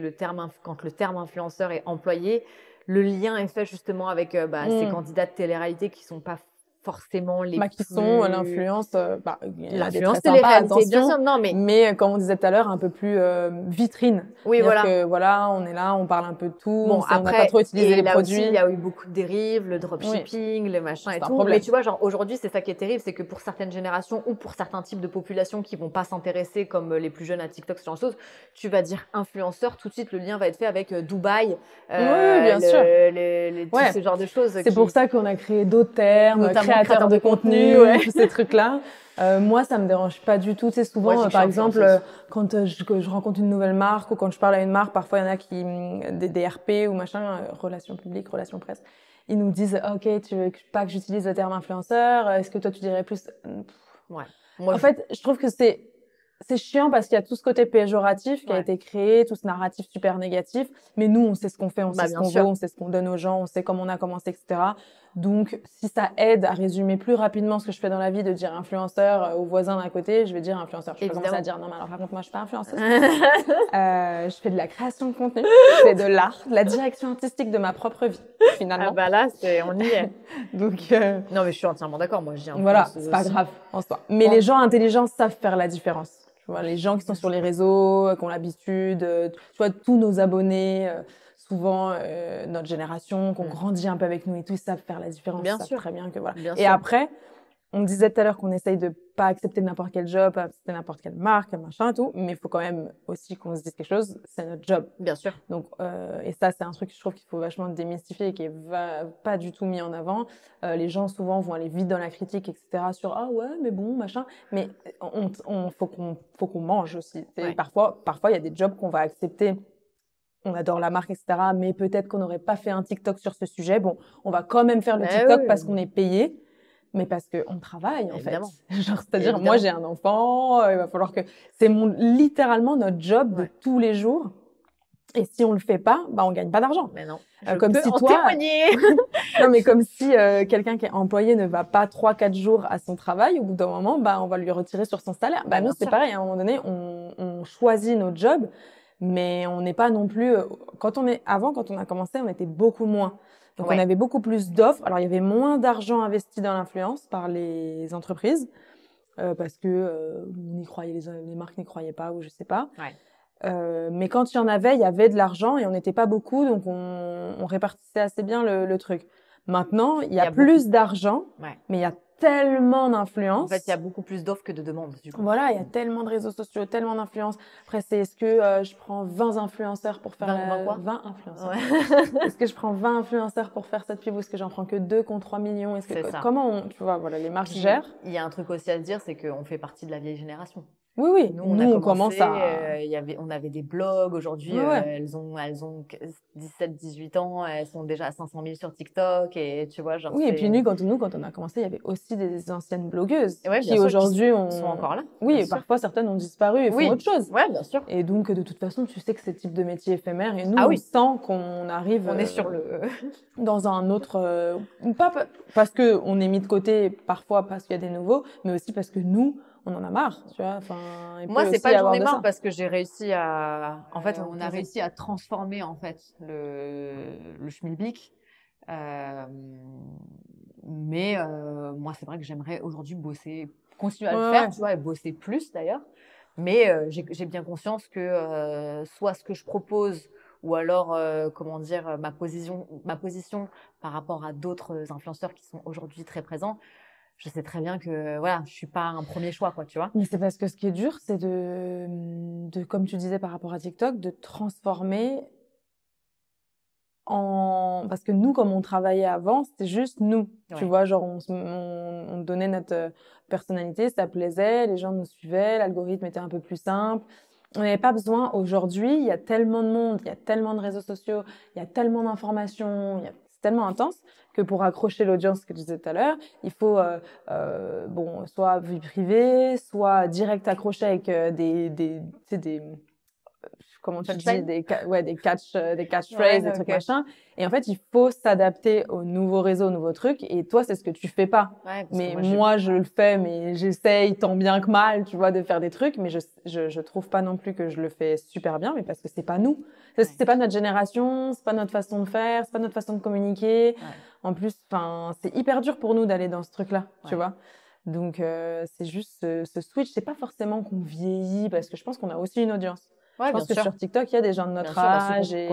quand le terme influenceur est employé, le lien est fait justement avec ces candidats de télé-réalité qui sont pas forcément les qui sont l'influence l'influence télé-réalité, bien sûr, mais comme on disait tout à l'heure, un peu plus vitrine. Oui, voilà. Que, on est là, on parle un peu de tout, on n'a pas trop utilisé les produits. Aussi, il y a eu beaucoup de dérives, le dropshipping, le machin et tout. Mais tu vois, genre aujourd'hui, c'est ça qui est terrible, c'est que pour certaines générations ou pour certains types de populations qui vont pas s'intéresser comme les plus jeunes à TikTok, ce genre de choses, tu vas dire influenceur, tout de suite le lien va être fait avec Dubaï, bien sûr. Tous ce genre de choses. C'est pour ça qu'on a créé d'autres termes, créateur de contenu, tous ces trucs-là. Moi, ça me dérange pas du tout. Tu sais, souvent, par exemple, quand je rencontre une nouvelle marque ou quand je parle à une marque, parfois il y en a qui des RP ou machin, relations publiques, relations presse. Ils nous disent, OK, tu veux pas que j'utilise le terme influenceur? Est-ce que toi tu dirais plus? Ouais. En fait, je trouve que c'est chiant parce qu'il y a tout ce côté péjoratif qui a été créé, tout ce narratif super négatif. Mais nous, on sait ce qu'on fait, on sait ce qu'on veut, on sait ce qu'on donne aux gens, on sait comment on a commencé, etc. Donc, si ça aide à résumer plus rapidement ce que je fais dans la vie, de dire influenceur aux voisins d'à côté, je vais dire influenceur. Je vais commencer à dire non, mais alors par contre, moi, je suis pas influenceuse. Je fais de la création de contenu, je fais de l'art, de la direction artistique de ma propre vie, finalement. Ah bah là, on y est. Donc, non, mais je suis entièrement d'accord. Moi, je dis influenceuse. Voilà, c'est pas grave en soi. Mais les gens intelligents savent faire la différence. Tu vois, les gens qui sont sur les réseaux, qui ont l'habitude, tu vois, tous nos abonnés, souvent notre génération, qu'on grandit un peu avec nous et tout, ils savent faire la différence. Ils savent très bien que voilà. Et après, on disait tout à l'heure qu'on essaye de pas accepter n'importe quel job, pas accepter n'importe quelle marque, machin et tout, mais il faut quand même aussi qu'on se dise quelque chose, c'est notre job. Bien sûr. Donc, et ça, c'est un truc que je trouve qu'il faut vachement démystifier et qui est pas du tout mis en avant. Les gens, souvent, vont aller vite dans la critique, etc., sur, ah ouais, mais bon, machin. Mais faut qu'on mange aussi. Ouais. Parfois, il y a des jobs qu'on va accepter. On adore la marque, etc., mais peut-être qu'on n'aurait pas fait un TikTok sur ce sujet. Bon, on va quand même faire le TikTok parce qu'on est payé. Mais parce que on travaille, en fait. Genre, c'est-à-dire, moi, j'ai un enfant, il va falloir que, c'est littéralement notre job de tous les jours. Et si on le fait pas, bah, on gagne pas d'argent. Mais non. Comme si toi. Non, mais comme si, quelqu'un qui est employé ne va pas 3-4 jours à son travail, au bout d'un moment, bah, on va lui retirer sur son salaire. Bah, nous, c'est pareil. À un moment donné, on choisit notre job, mais on n'est pas non plus, quand on a commencé, on était beaucoup moins. Donc, on avait beaucoup plus d'offres. Alors, il y avait moins d'argent investi dans l'influence par les entreprises, parce que on y croyait, les marques n'y croyaient pas, ou je sais pas. Mais quand il y en avait, il y avait de l'argent et on n'était pas beaucoup, donc on répartissait assez bien le truc. Maintenant, il y a plus d'argent, mais il y a tellement d'influence. En fait, il y a beaucoup plus d'offres que de demandes, du coup. Voilà, il y a tellement de réseaux sociaux, tellement d'influence. Après, est-ce que je prends 20 influenceurs pour faire 20 influenceurs. Est-ce que je prends 20 influenceurs pour faire cette pub ou est-ce que j'en prends que 2 contre 3 millions? Comment tu vois, voilà, les marques gèrent. Il y a un truc aussi à se dire, c'est qu'on fait partie de la vieille génération. Oui. Nous, on commence à... on avait des blogs. Aujourd'hui, elles ont 17-18 ans. Elles sont déjà à 500 000 sur TikTok. Et tu vois, genre. Oui, et puis quand on a commencé, il y avait aussi des anciennes blogueuses qui aujourd'hui sont encore là. Oui, et parfois certaines ont disparu et font autre chose. Ouais, bien sûr. Et donc, de toute façon, tu sais que c'est type de métier éphémère. Et nous, on sent qu'on arrive. On est sur dans un autre. Pas parce qu'on est mis de côté, parfois parce qu'il y a des nouveaux, mais aussi parce que nous, on en a marre, tu vois. Moi, c'est pas j'en ai marre parce que j'ai réussi à. En fait, on a réussi à transformer en fait le schmilblick. Mais moi, c'est vrai que j'aimerais aujourd'hui continuer à le faire, tu vois, et bosser plus d'ailleurs. Mais j'ai bien conscience que soit ce que je propose ou alors comment dire ma position par rapport à d'autres influenceurs qui sont aujourd'hui très présents. Je sais très bien que voilà, je suis pas un premier choix, quoi, tu vois. Mais c'est parce que ce qui est dur, c'est de comme tu disais par rapport à TikTok, de transformer parce que nous, comme on travaillait avant, c'était juste nous. Tu vois, genre on donnait notre personnalité, ça plaisait, les gens nous suivaient, l'algorithme était un peu plus simple. On n'avait pas besoin. Aujourd'hui, il y a tellement de monde, il y a tellement de réseaux sociaux, il y a tellement d'informations, c'est tellement intense que pour accrocher l'audience que tu disais tout à l'heure, il faut soit vie privée, soit direct accroché avec des comment tu dis des catchphrases, des trucs machin. Et en fait, il faut s'adapter aux nouveaux réseaux, aux nouveaux trucs. Et toi, c'est ce que tu fais pas. Mais moi, je le fais, mais j'essaye tant bien que mal, tu vois, de faire des trucs. Mais je trouve pas non plus que je le fais super bien, mais parce que c'est pas nous. C'est pas notre génération, c'est pas notre façon de faire, c'est pas notre façon de communiquer. En plus, c'est hyper dur pour nous d'aller dans ce truc-là, tu vois. Donc, c'est juste ce switch. C'est pas forcément qu'on vieillit, parce que je pense qu'on a aussi une audience. Je pense que sur TikTok, il y a des gens de notre âge et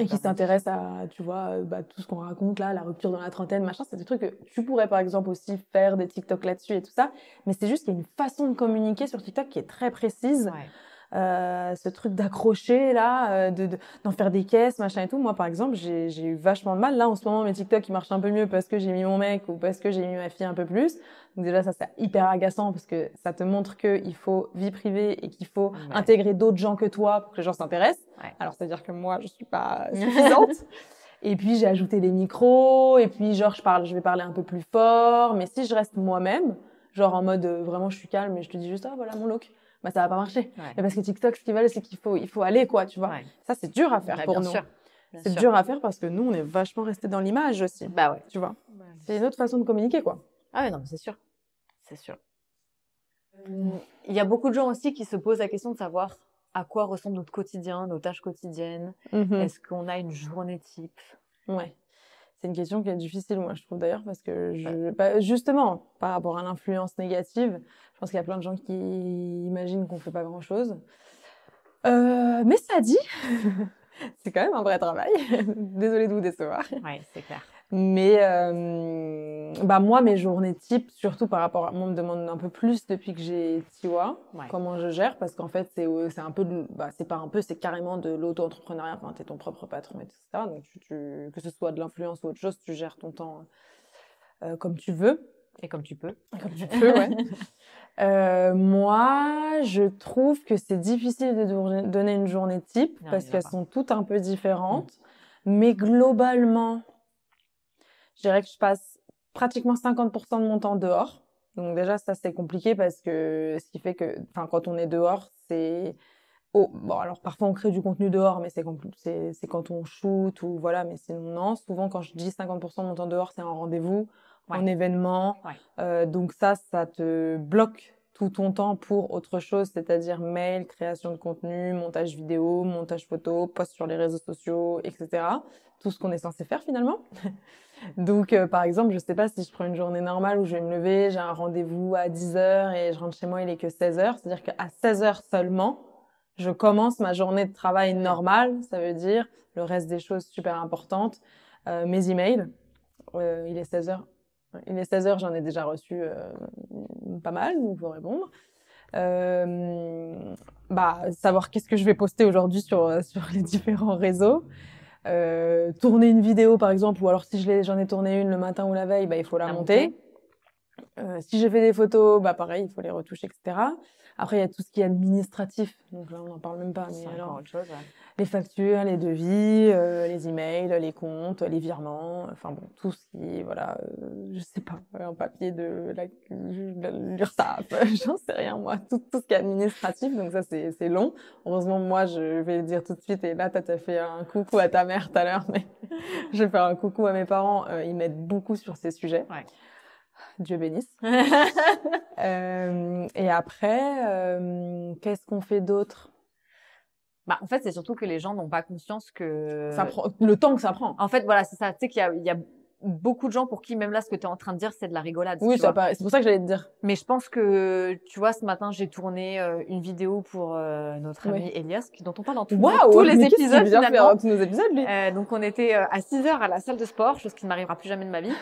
qui s'intéressent à, tu vois, tout ce qu'on raconte là, la rupture dans la trentaine, machin. C'est des trucs que tu pourrais par exemple aussi faire des TikTok là-dessus et tout ça. Mais c'est juste qu'il y a une façon de communiquer sur TikTok qui est très précise. ce truc d'accrocher là, d'en faire des caisses, machin et tout. Moi, par exemple, j'ai eu vachement de mal. Là, en ce moment, mes TikTok, ils marchent un peu mieux parce que j'ai mis mon mec ou parce que j'ai mis ma fille un peu plus. Donc déjà, ça, c'est hyper agaçant parce que ça te montre qu'il faut vie privée et qu'il faut intégrer d'autres gens que toi pour que les gens s'intéressent. Ouais. Alors, c'est-à-dire que moi, je suis pas suffisante. Et puis, j'ai ajouté des micros. Et puis, genre, je vais parler un peu plus fort. Mais si je reste moi-même, genre en mode vraiment, je suis calme et je te dis juste, ah, voilà mon look. Bah, ça va pas marcher. Ouais. Et parce que TikTok, ce qu'ils veulent, c'est qu'il faut aller, quoi, tu vois. Ouais. Ça, c'est dur à faire pour nous. C'est dur à faire parce que nous, on est vachement restés dans l'image aussi. Bah ouais. Tu vois. Ouais. C'est une autre façon de communiquer, quoi. Ah ouais, non, c'est sûr. C'est sûr. Il y a beaucoup de gens aussi qui se posent la question de savoir à quoi ressemble notre quotidien, nos tâches quotidiennes. Est-ce qu'on a une journée type? Ouais. C'est une question qui est difficile, moi, je trouve d'ailleurs, parce que justement, par rapport à l'influence négative, je pense qu'il y a plein de gens qui imaginent qu'on fait pas grand-chose. Mais ça dit, c'est quand même un vrai travail. Désolée de vous décevoir. Ouais, c'est clair. Mais moi, mes journées types, surtout par rapport à moi, on me demande un peu plus depuis que j'ai Tiwa, comment je gère, parce qu'en fait, c'est un peu c'est carrément de l'auto-entrepreneuriat. Enfin, t'es ton propre patron, etc. Donc, que ce soit de l'influence ou autre chose, tu gères ton temps comme tu veux. Et comme tu peux. Comme tu peux, ouais. Moi, je trouve que c'est difficile de donner une journée type parce qu'elles sont toutes un peu différentes. Mais globalement, je dirais que je passe pratiquement 50% de mon temps dehors. Donc déjà, ça, c'est compliqué parce que ce qui fait que, quand on est dehors, c'est... bon, alors parfois, on crée du contenu dehors, mais c'est quand on shoot ou voilà, mais sinon, non. Souvent, quand je dis 50% de mon temps dehors, c'est un rendez-vous, un événement. Donc ça te bloque tout ton temps pour autre chose, c'est-à-dire mail, création de contenu, montage vidéo, montage photo, post sur les réseaux sociaux, etc. Tout ce qu'on est censé faire finalement. Donc, par exemple, je sais pas si je prends une journée normale où je vais me lever, j'ai un rendez-vous à 10h et je rentre chez moi, il est que 16h. C'est-à-dire qu'à 16h seulement, je commence ma journée de travail normale. Ça veut dire le reste des choses super importantes. Mes emails. Il est 16h. Il est 16h, j'en ai déjà reçu pas mal, donc faut répondre. Savoir qu'est-ce que je vais poster aujourd'hui sur les différents réseaux. Tourner une vidéo par exemple, ou alors si j'en ai tourné une le matin ou la veille, il faut la monter. Si j'ai fait des photos, pareil, il faut les retoucher, etc. Après, il y a tout ce qui est administratif, donc là on n'en parle même pas. Mais alors, autre chose, les factures, les devis, les emails, les comptes, les virements, tout ce qui est, je sais pas, un papier de l'URSSAF, j'en sais rien moi, tout ce qui est administratif, donc ça c'est long. Heureusement, moi je vais le dire tout de suite, et là t'as fait un coucou à ta mère tout à l'heure, mais je vais faire un coucou à mes parents, ils m'aident beaucoup sur ces sujets. Ouais. Dieu bénisse. Et après, qu'est-ce qu'on fait d'autre? En fait, c'est surtout que les gens n'ont pas conscience que... Ça prend le temps que ça prend. En fait, voilà, c'est ça. Tu sais qu'il y a beaucoup de gens pour qui, même là, ce que tu es en train de dire, c'est de la rigolade. Oui, c'est pour ça que j'allais te dire. Mais je pense que, tu vois, ce matin, j'ai tourné une vidéo pour notre ami Elias, dont on parle dans tous les épisodes, finalement. Tous nos épisodes, lui. Donc, on était à 6h à la salle de sport, chose qui ne m'arrivera plus jamais de ma vie.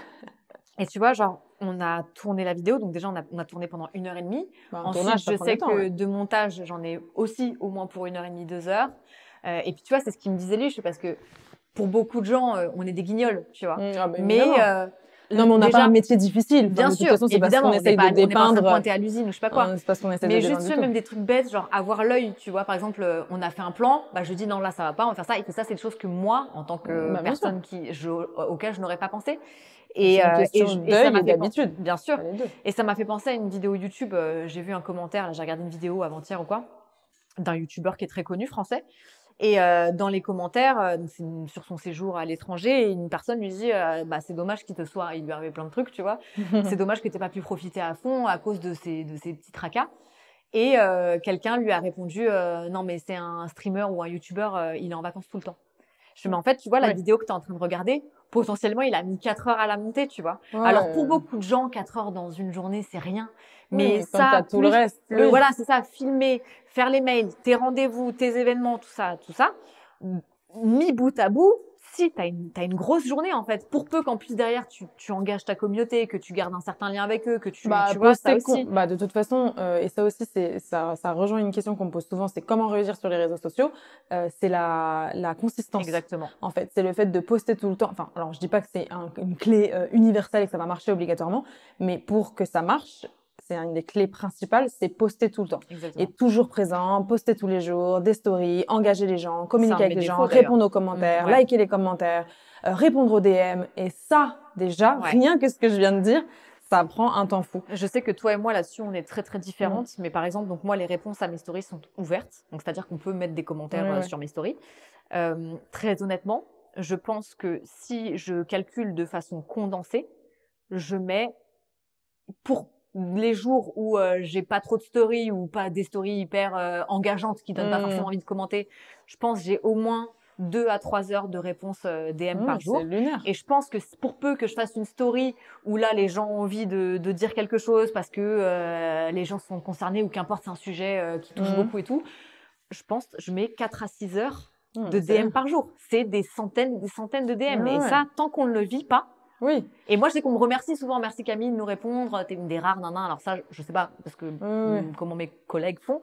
Et tu vois, genre, on a tourné la vidéo, donc déjà, on a tourné pendant 1h30. Ensuite, je sais que de montage, j'en ai aussi au moins pour 1h30, 2h. Et puis, tu vois, c'est ce qu'il me disait lui, parce que pour beaucoup de gens, on est des guignols, tu vois. Non, mais on n'a pas un métier difficile. Bien sûr, de toute façon, c'est parce qu'on essaye de dépeindre. On n'est pas pointé à l'usine ou je sais pas quoi. C'est parce qu'on essaie de dépeindre. Mais juste même des trucs bêtes, genre avoir l'œil, tu vois. Par exemple, on a fait un plan, je dis non, là, ça va pas, on va faire ça. Et que ça, c'est des choses que moi, en tant que personne auquel je n'aurais pas pensé. Et ça m'a fait d'habitude. Bien sûr. Et ça m'a fait penser à une vidéo YouTube. J'ai vu un commentaire, là, j'ai regardé une vidéo avant-hier ou quoi, d'un YouTuber qui est très connu, français. Et dans les commentaires, c'est sur son séjour à l'étranger, une personne lui dit c'est dommage qu'il te soit, il lui arrivait plein de trucs, tu vois. C'est dommage que tu n'aies pas pu profiter à fond à cause de ces petits tracas. Et quelqu'un lui a répondu non, mais c'est un streamer ou un YouTuber, il est en vacances tout le temps. Je me dis, en fait, tu vois, la vidéo que tu es en train de regarder, potentiellement, il a mis 4 heures à la monter, tu vois. Ouais. Alors, pour beaucoup de gens, 4 heures dans une journée, c'est rien. Mais ça, tout le reste. Voilà, c'est ça, filmer, faire les mails, tes rendez-vous, tes événements, tout ça, mis bout à bout, si t'as une grosse journée en fait, pour peu qu'en plus derrière tu engages ta communauté, que tu gardes un certain lien avec eux, que tu vois ça aussi. De toute façon, et ça aussi ça rejoint une question qu'on me pose souvent, c'est comment réussir sur les réseaux sociaux. C'est la consistance. Exactement. En fait, c'est le fait de poster tout le temps. Enfin, alors je dis pas que c'est une clé universelle et que ça va marcher obligatoirement, mais pour que ça marche, c'est une des clés principales, c'est poster tout le temps. Exactement. Et toujours présent, poster tous les jours, des stories, engager les gens, communiquer avec les gens, répondre aux commentaires, liker les commentaires, répondre aux DM. Et ça, déjà, rien que ce que je viens de dire, ça prend un temps fou. Je sais que toi et moi, là-dessus, on est très, très différentes. Mais par exemple, donc moi, les réponses à mes stories sont ouvertes. Donc, c'est-à-dire qu'on peut mettre des commentaires sur mes stories. Très honnêtement, je pense que si je calcule de façon condensée, je mets pour les jours où j'ai pas trop de stories ou pas des stories hyper engageantes qui donnent pas forcément envie de commenter, je pense que j'ai au moins 2 à 3 heures de réponses DM par jour. C'est lunaire. Et je pense que pour peu que je fasse une story où là les gens ont envie de dire quelque chose parce que les gens sont concernés ou qu'importe c'est un sujet qui touche beaucoup et tout, je pense je mets 4 à 6 heures de DM par jour. C'est des centaines de DM. Et ça, tant qu'on ne le vit pas. Oui. Et moi, je sais qu'on me remercie souvent. Merci Camille de nous répondre. T'es une des rares, nanan. Alors ça, je sais pas parce que comment mes collègues font.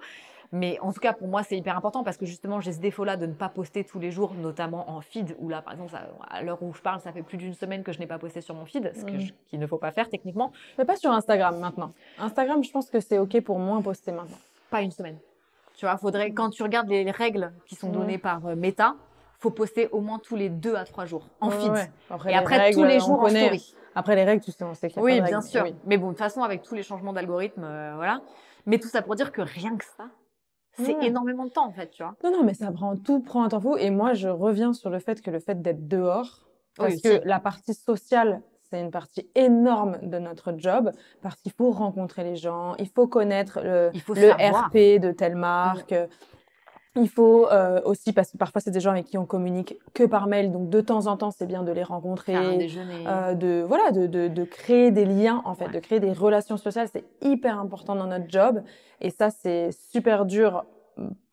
Mais en tout cas, pour moi, c'est hyper important parce que justement, j'ai ce défaut-là de ne pas poster tous les jours, notamment en feed. Où là, par exemple, à l'heure où je parle, ça fait plus d'une semaine que je n'ai pas posté sur mon feed, ce qu'il ne faut pas faire techniquement. Mais pas sur Instagram maintenant. Instagram, je pense que c'est OK pour moins poster maintenant. Pas une semaine. Tu vois, faudrait, quand tu regardes les règles qui sont données par Meta, faut poster au moins tous les 2 à 3 jours en feed. Et après, règles, tous les jours en story. Après les règles, tu sais, on sait qu'il y a pas de règles. Bien sûr. Oui. Mais bon, de toute façon, avec tous les changements d'algorithme, voilà. Mais tout ça pour dire que rien que ça, c'est énormément de temps, en fait, tu vois. Non, mais tout prend un temps fou. Et moi, je reviens sur le fait d'être dehors, parce que la partie sociale, c'est une partie énorme de notre job, parce qu'il faut rencontrer les gens, il faut connaître le RP de telle marque. Il faut aussi, parce que parfois c'est des gens avec qui on communique que par mail, donc de temps en temps c'est bien de les rencontrer, faire un déjeuner. de créer des liens en fait, de créer des relations sociales, c'est hyper important dans notre job. Et ça c'est super dur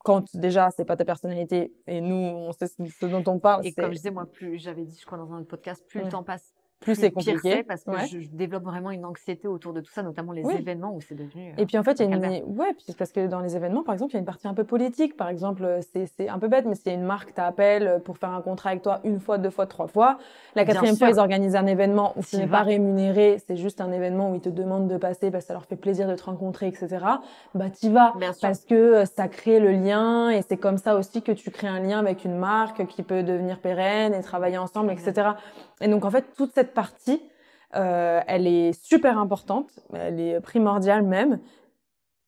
quand déjà c'est pas ta personnalité et nous on sait ce dont on parle. Et comme je disais moi, plus j'avais dit je crois dans un autre podcast, plus le temps passe, plus c'est compliqué parce que je développe vraiment une anxiété autour de tout ça, notamment les événements où c'est devenu et puis en fait il y a puis parce que dans les événements par exemple il y a une partie un peu politique, par exemple c'est un peu bête mais s'il y a une marque t'appelle pour faire un contrat avec toi 1 fois 2 fois 3 fois, la 4e fois ils organisent un événement où tu n'es pas rémunéré, c'est juste un événement où ils te demandent de passer parce que ça leur fait plaisir de te rencontrer, etc. Bah t'y vas parce que ça crée le lien et c'est comme ça aussi que tu crées un lien avec une marque qui peut devenir pérenne et travailler ensemble, etc. Et donc en fait toute cette partie, elle est super importante, elle est primordiale même,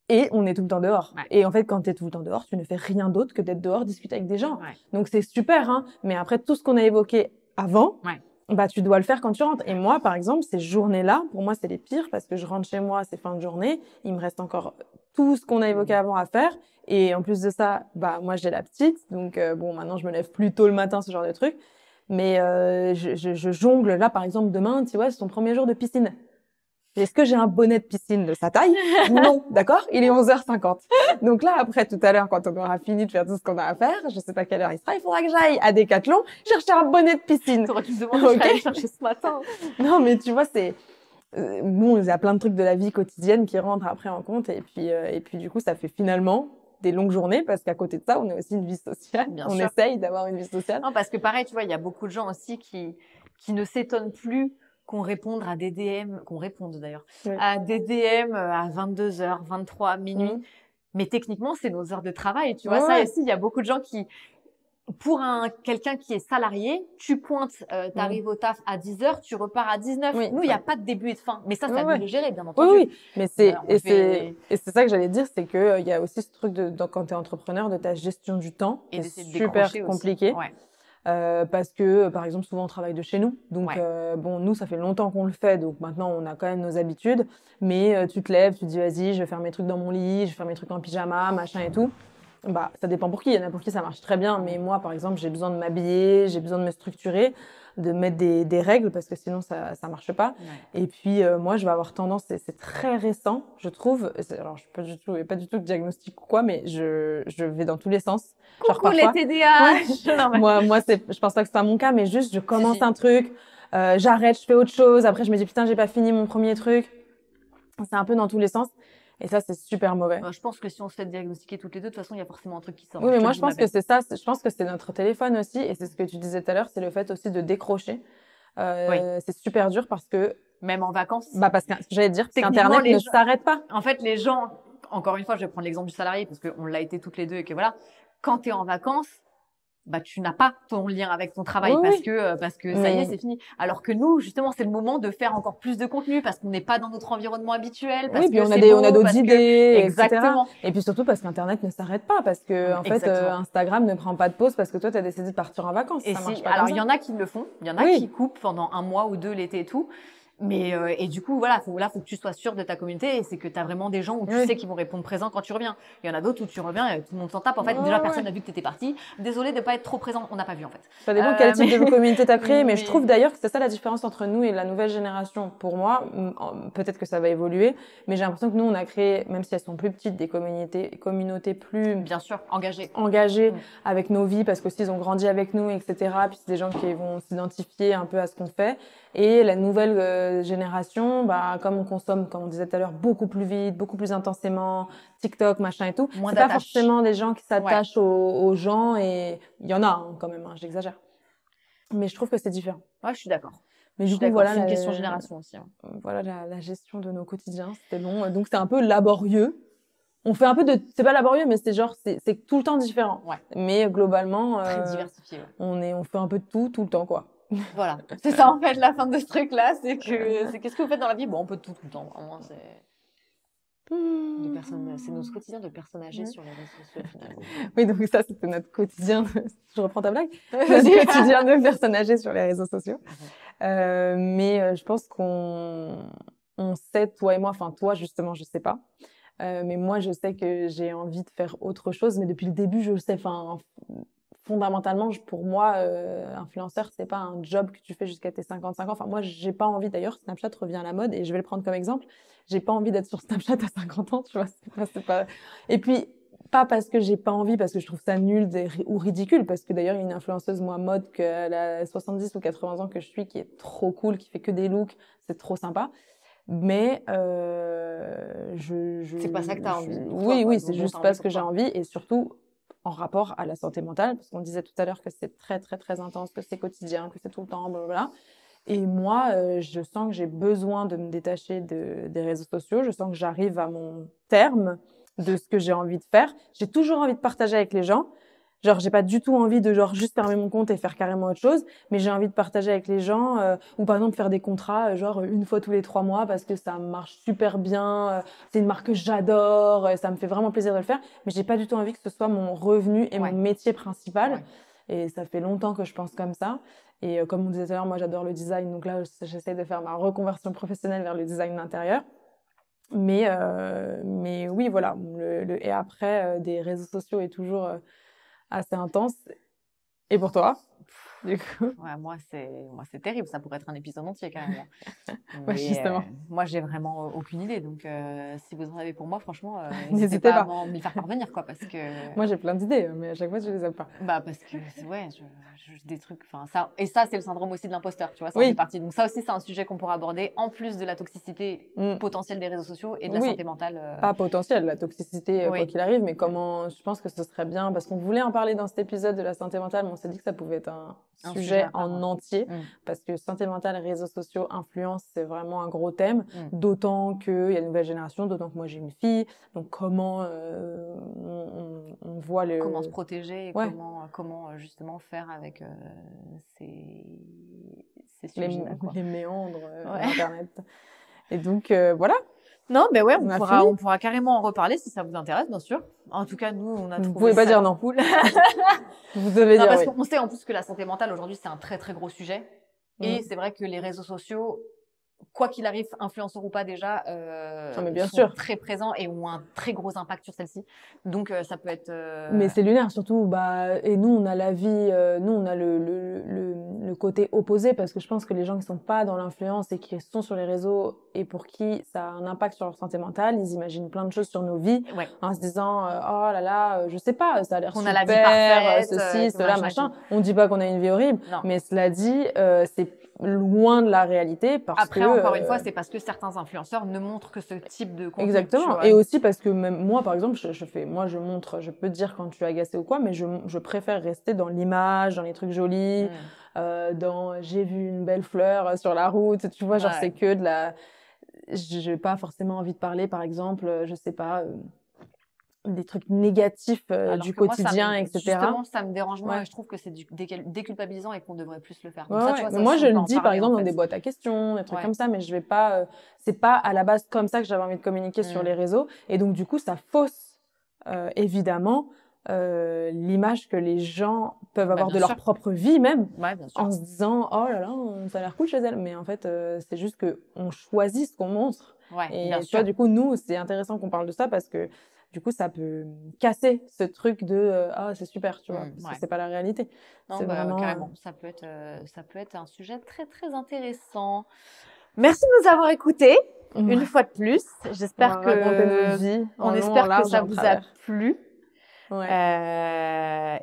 et on est tout le temps dehors. Et en fait, quand tu es tout le temps dehors, tu ne fais rien d'autre que d'être dehors, discuter avec des gens. Donc c'est super, hein. Mais après, tout ce qu'on a évoqué avant, bah tu dois le faire quand tu rentres. Et moi, par exemple, ces journées-là, pour moi, c'est les pires parce que je rentre chez moi, c'est fin de journée, il me reste encore tout ce qu'on a évoqué avant à faire. Et en plus de ça, bah moi, j'ai la petite, donc bon, maintenant, je me lève plus tôt le matin, ce genre de truc. Mais je jongle là, par exemple, demain, tu vois, c'est ton premier jour de piscine. Est-ce que j'ai un bonnet de piscine de sa taille? Non, d'accord? Il est 11h50. Donc là, après, tout à l'heure, quand on aura fini de faire tout ce qu'on a à faire, je sais pas quelle heure il sera, il faudra que j'aille à Decathlon chercher un bonnet de piscine. T'aurais dû me demander d'aller chercher ce matin. Non, mais tu vois, c'est... bon, il y a plein de trucs de la vie quotidienne qui rentrent après en compte. Et puis du coup, ça fait finalement des longues journées parce qu'à côté de ça, on a aussi une vie sociale. On essaye d'avoir une vie sociale. Non, parce que pareil, tu vois, il y a beaucoup de gens aussi qui ne s'étonnent plus qu'on réponde à des DM, qu'on réponde d'ailleurs, à des DM à 22h, 23, minuit. Mais techniquement, c'est nos heures de travail. Tu vois, ça aussi, il y a beaucoup de gens qui, pour quelqu'un qui est salarié, tu pointes, t'arrives au taf à 10h, tu repars à 19. Nous, il n'y a pas de début et de fin. Mais ça, ça nous le gérer, bien entendu. Oui. Mais c'est ça que j'allais dire, c'est que il y a aussi ce truc quand t'es entrepreneur, de ta gestion du temps. Et c'est super compliqué. Parce que, par exemple, souvent on travaille de chez nous. Donc, bon, nous, ça fait longtemps qu'on le fait. Donc, maintenant, on a quand même nos habitudes. Mais tu te lèves, tu te dis, vas-y, je vais faire mes trucs dans mon lit, je vais faire mes trucs en pyjama, machin et tout. Bah, ça dépend pour qui. Il y en a pour qui ça marche très bien. Mais moi, par exemple, j'ai besoin de m'habiller, j'ai besoin de me structurer, de mettre des règles parce que sinon, ça marche pas. Ouais. Et puis, moi, je vais avoir tendance, c'est très récent, je trouve. Alors, je suis pas du tout de diagnostic ou quoi, mais je vais dans tous les sens. Coucou genre, parfois, les TDAH! Ouais. moi, je pense pas que c'est mon cas, mais juste, je commence un truc, j'arrête, je fais autre chose. Après, je me dis, putain, j'ai pas fini mon premier truc. C'est un peu dans tous les sens. Et ça, c'est super mauvais. Je pense que si on se fait diagnostiquer toutes les deux, de toute façon, il y a forcément un truc qui sort. Oui, mais moi, je pense que c'est ça. Je pense que c'est notre téléphone aussi. Et c'est ce que tu disais tout à l'heure, c'est le fait aussi de décrocher. Oui. C'est super dur parce que... Même en vacances. Bah, parce que j'allais dire, qu'Internet ne s'arrête pas. En fait, les gens, encore une fois, je vais prendre l'exemple du salarié parce qu'on l'a été toutes les deux et que voilà, quand tu es en vacances, bah, tu n'as pas ton lien avec ton travail parce que ça y est, c'est fini. Alors que nous, justement, c'est le moment de faire encore plus de contenu parce qu'on n'est pas dans notre environnement habituel. Parce puis on a d'autres idées, exactement. Et puis surtout parce qu'Internet ne s'arrête pas parce que, en fait, Instagram ne prend pas de pause parce que toi, tu as décidé de partir en vacances. Et ça marche pas. Alors, il y en a qui le font. Il y en a qui coupent pendant 1 mois ou 2 l'été et tout. Mais et du coup voilà, faut que tu sois sûr de ta communauté et c'est que tu as vraiment des gens où tu sais qu'ils vont répondre présent quand tu reviens. Il y en a d'autres où tu reviens et tout le monde s'en tape. En fait, déjà personne n'a vu que tu étais parti. Désolé de pas être trop présent, on n'a pas vu en fait. Ça dépend quel type de communauté tu as créé, mais je trouve d'ailleurs que c'est ça la différence entre nous et la nouvelle génération. Pour moi, peut-être que ça va évoluer, mais j'ai l'impression que nous on a créé, même si elles sont plus petites, des communautés plus bien sûr engagées avec nos vies parce qu'aussi ils ont grandi avec nous, etc. Puis c'est des gens qui vont s'identifier un peu à ce qu'on fait. Et la nouvelle génération, bah, comme on consomme, comme on disait tout à l'heure, beaucoup plus vite, beaucoup plus intensément, TikTok, machin et tout, c'est pas forcément des gens qui s'attachent aux gens et il y en a quand même, j'exagère. Mais je trouve que c'est différent. Ouais, je suis d'accord. Mais du coup, voilà, c'est une question de génération aussi. Voilà la gestion de nos quotidiens, c'était long. Donc c'est un peu laborieux. On fait un peu c'est pas laborieux, mais c'est genre, c'est tout le temps différent. Ouais. Mais globalement, très diversifié. Ouais. On fait un peu de tout le temps, quoi. Voilà, c'est ça en fait la fin de ce truc-là, c'est qu'est-ce que vous faites dans la vie? Bon, on peut tout le temps, vraiment, c'est notre quotidien de personnes âgées sur les réseaux sociaux finalement. Oui, donc ça c'était notre quotidien, je reprends ta blague, notre quotidien de personnes âgées sur les réseaux sociaux. Mais je pense qu'on sait, toi et moi, enfin toi justement, je sais pas, mais moi je sais que j'ai envie de faire autre chose, mais depuis le début je le sais, enfin fondamentalement, pour moi, influenceur, c'est pas un job que tu fais jusqu'à tes 55 ans. Enfin, moi, j'ai pas envie, d'ailleurs, Snapchat revient à la mode et je vais le prendre comme exemple. J'ai pas envie d'être sur Snapchat à 50 ans, tu vois. C'est pas... Et puis, pas parce que j'ai pas envie, parce que je trouve ça nul ou ridicule, parce que d'ailleurs, il y a une influenceuse, moi, mode, qu'elle a 70 ou 80 ans que je suis, qui est trop cool, qui fait que des looks, c'est trop sympa. Mais c'est pas ça que t'as envie. Oui, c'est juste pas ce que j'ai envie et surtout en rapport à la santé mentale, parce qu'on disait tout à l'heure que c'est très, très, très intense, que c'est quotidien, que c'est tout le temps, blablabla. Et moi, je sens que j'ai besoin de me détacher des réseaux sociaux. Je sens que j'arrive à mon terme de ce que j'ai envie de faire. J'ai toujours envie de partager avec les gens. Genre, j'ai pas du tout envie de genre juste fermer mon compte et faire carrément autre chose, mais j'ai envie de partager avec les gens ou par exemple faire des contrats genre 1 fois tous les 3 mois parce que ça marche super bien, c'est une marque que j'adore, ça me fait vraiment plaisir de le faire, mais j'ai pas du tout envie que ce soit mon revenu et mon métier principal. Et ça fait longtemps que je pense comme ça. Et comme on disait tout à l'heure, moi j'adore le design, donc là j'essaie de faire ma reconversion professionnelle vers le design d'intérieur. Mais oui, voilà, le et après des réseaux sociaux est toujours assez intense. Et pour toi, du coup? Ouais, moi c'est terrible, ça pourrait être un épisode entier carrément. Ouais, justement. Moi j'ai vraiment aucune idée, donc si vous en avez pour moi, franchement, n'hésitez pas à me les faire parvenir, quoi, parce que. Moi j'ai plein d'idées, mais à chaque fois je les ai pas. Bah parce que des trucs, enfin ça, et ça c'est le syndrome aussi de l'imposteur, tu vois, ça en fait partie. Donc ça aussi c'est un sujet qu'on pourra aborder en plus de la toxicité potentielle des réseaux sociaux et de la santé mentale. Pas potentielle, la toxicité quoi qu'il arrive, mais comment, je pense que ce serait bien, parce qu'on voulait en parler dans cet épisode de la santé mentale, mais on s'est dit que ça pouvait être un sujet en entier, parce que santé mentale, réseaux sociaux, influence, c'est vraiment un gros thème, d'autant qu'il y a une nouvelle génération, d'autant que moi j'ai une fille, donc comment on voit comment se protéger et comment justement faire avec ces sujets les méandres d'Internet. Et donc voilà. Non, mais ouais, on pourra carrément en reparler si ça vous intéresse, bien sûr. En tout cas, nous, on a trouvé. Vous pouvez pas dire non. Cool. Vous devez dire parce qu'on sait en plus que la santé mentale aujourd'hui, c'est un très très gros sujet. Et c'est vrai que les réseaux sociaux quoi qu'il arrive, influenceurs ou pas déjà, mais bien sont sûr. très présents et ont un très gros impact sur celle-ci. Donc ça peut être. Mais c'est lunaire surtout. Et nous on a la vie, nous on a le côté opposé parce que je pense que les gens qui sont pas dans l'influence et qui sont sur les réseaux et pour qui ça a un impact sur leur santé mentale, ils imaginent plein de choses sur nos vies en se disant oh là là, je sais pas, ça a l'air super, a la vie parfaite, ceci, cela, machin. On dit pas qu'on a une vie horrible, mais cela dit, c'est loin de la réalité parce Après, que encore une fois, c'est parce que certains influenceurs ne montrent que ce type de contenu. Exactement. Et aussi parce que même moi, par exemple, je montre, je peux te dire quand tu es agacé ou quoi, mais je préfère rester dans l'image, dans les trucs jolis, dans j'ai vu une belle fleur sur la route, tu vois, genre c'est que de la, j'ai pas forcément envie de parler, par exemple, je sais pas, des trucs négatifs du quotidien, etc. Justement, ça me dérange moins et je trouve que c'est déculpabilisant et qu'on devrait plus le faire. Donc ça, tu vois, mais moi, je le dis par exemple dans des boîtes à questions, des trucs comme ça, mais je vais pas. C'est pas à la base comme ça que j'avais envie de communiquer sur les réseaux. Et donc du coup, ça fausse évidemment l'image que les gens peuvent avoir de leur propre vie même, en se disant oh là là, ça a l'air cool chez elle. Mais en fait, c'est juste que on choisit ce qu'on montre. Et tu vois, du coup, nous, c'est intéressant qu'on parle de ça parce que du coup, ça peut casser ce truc de ah c'est super, tu vois, parce que c'est pas la réalité. Non, vraiment carrément. Ça peut être un sujet très très intéressant. Merci de nous avoir écoutés une fois de plus. J'espère que ça vous a plu.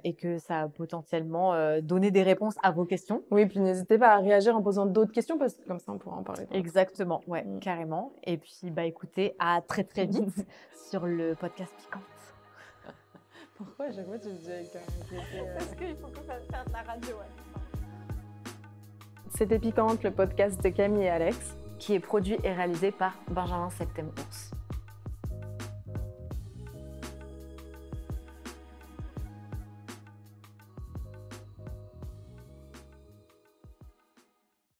Et que ça a potentiellement donné des réponses à vos questions. Oui, puis n'hésitez pas à réagir en posant d'autres questions parce que comme ça on pourra en parler. Exactement, carrément. Et puis écoutez, à très très vite sur le podcast Piquante. Pourquoi à chaque fois tu le dis avec un Parce qu'il faut qu'on fasse faire de la radio. C'était Piquante, le podcast de Camille et Alex, qui est produit et réalisé par Benjamin Septem-Ours.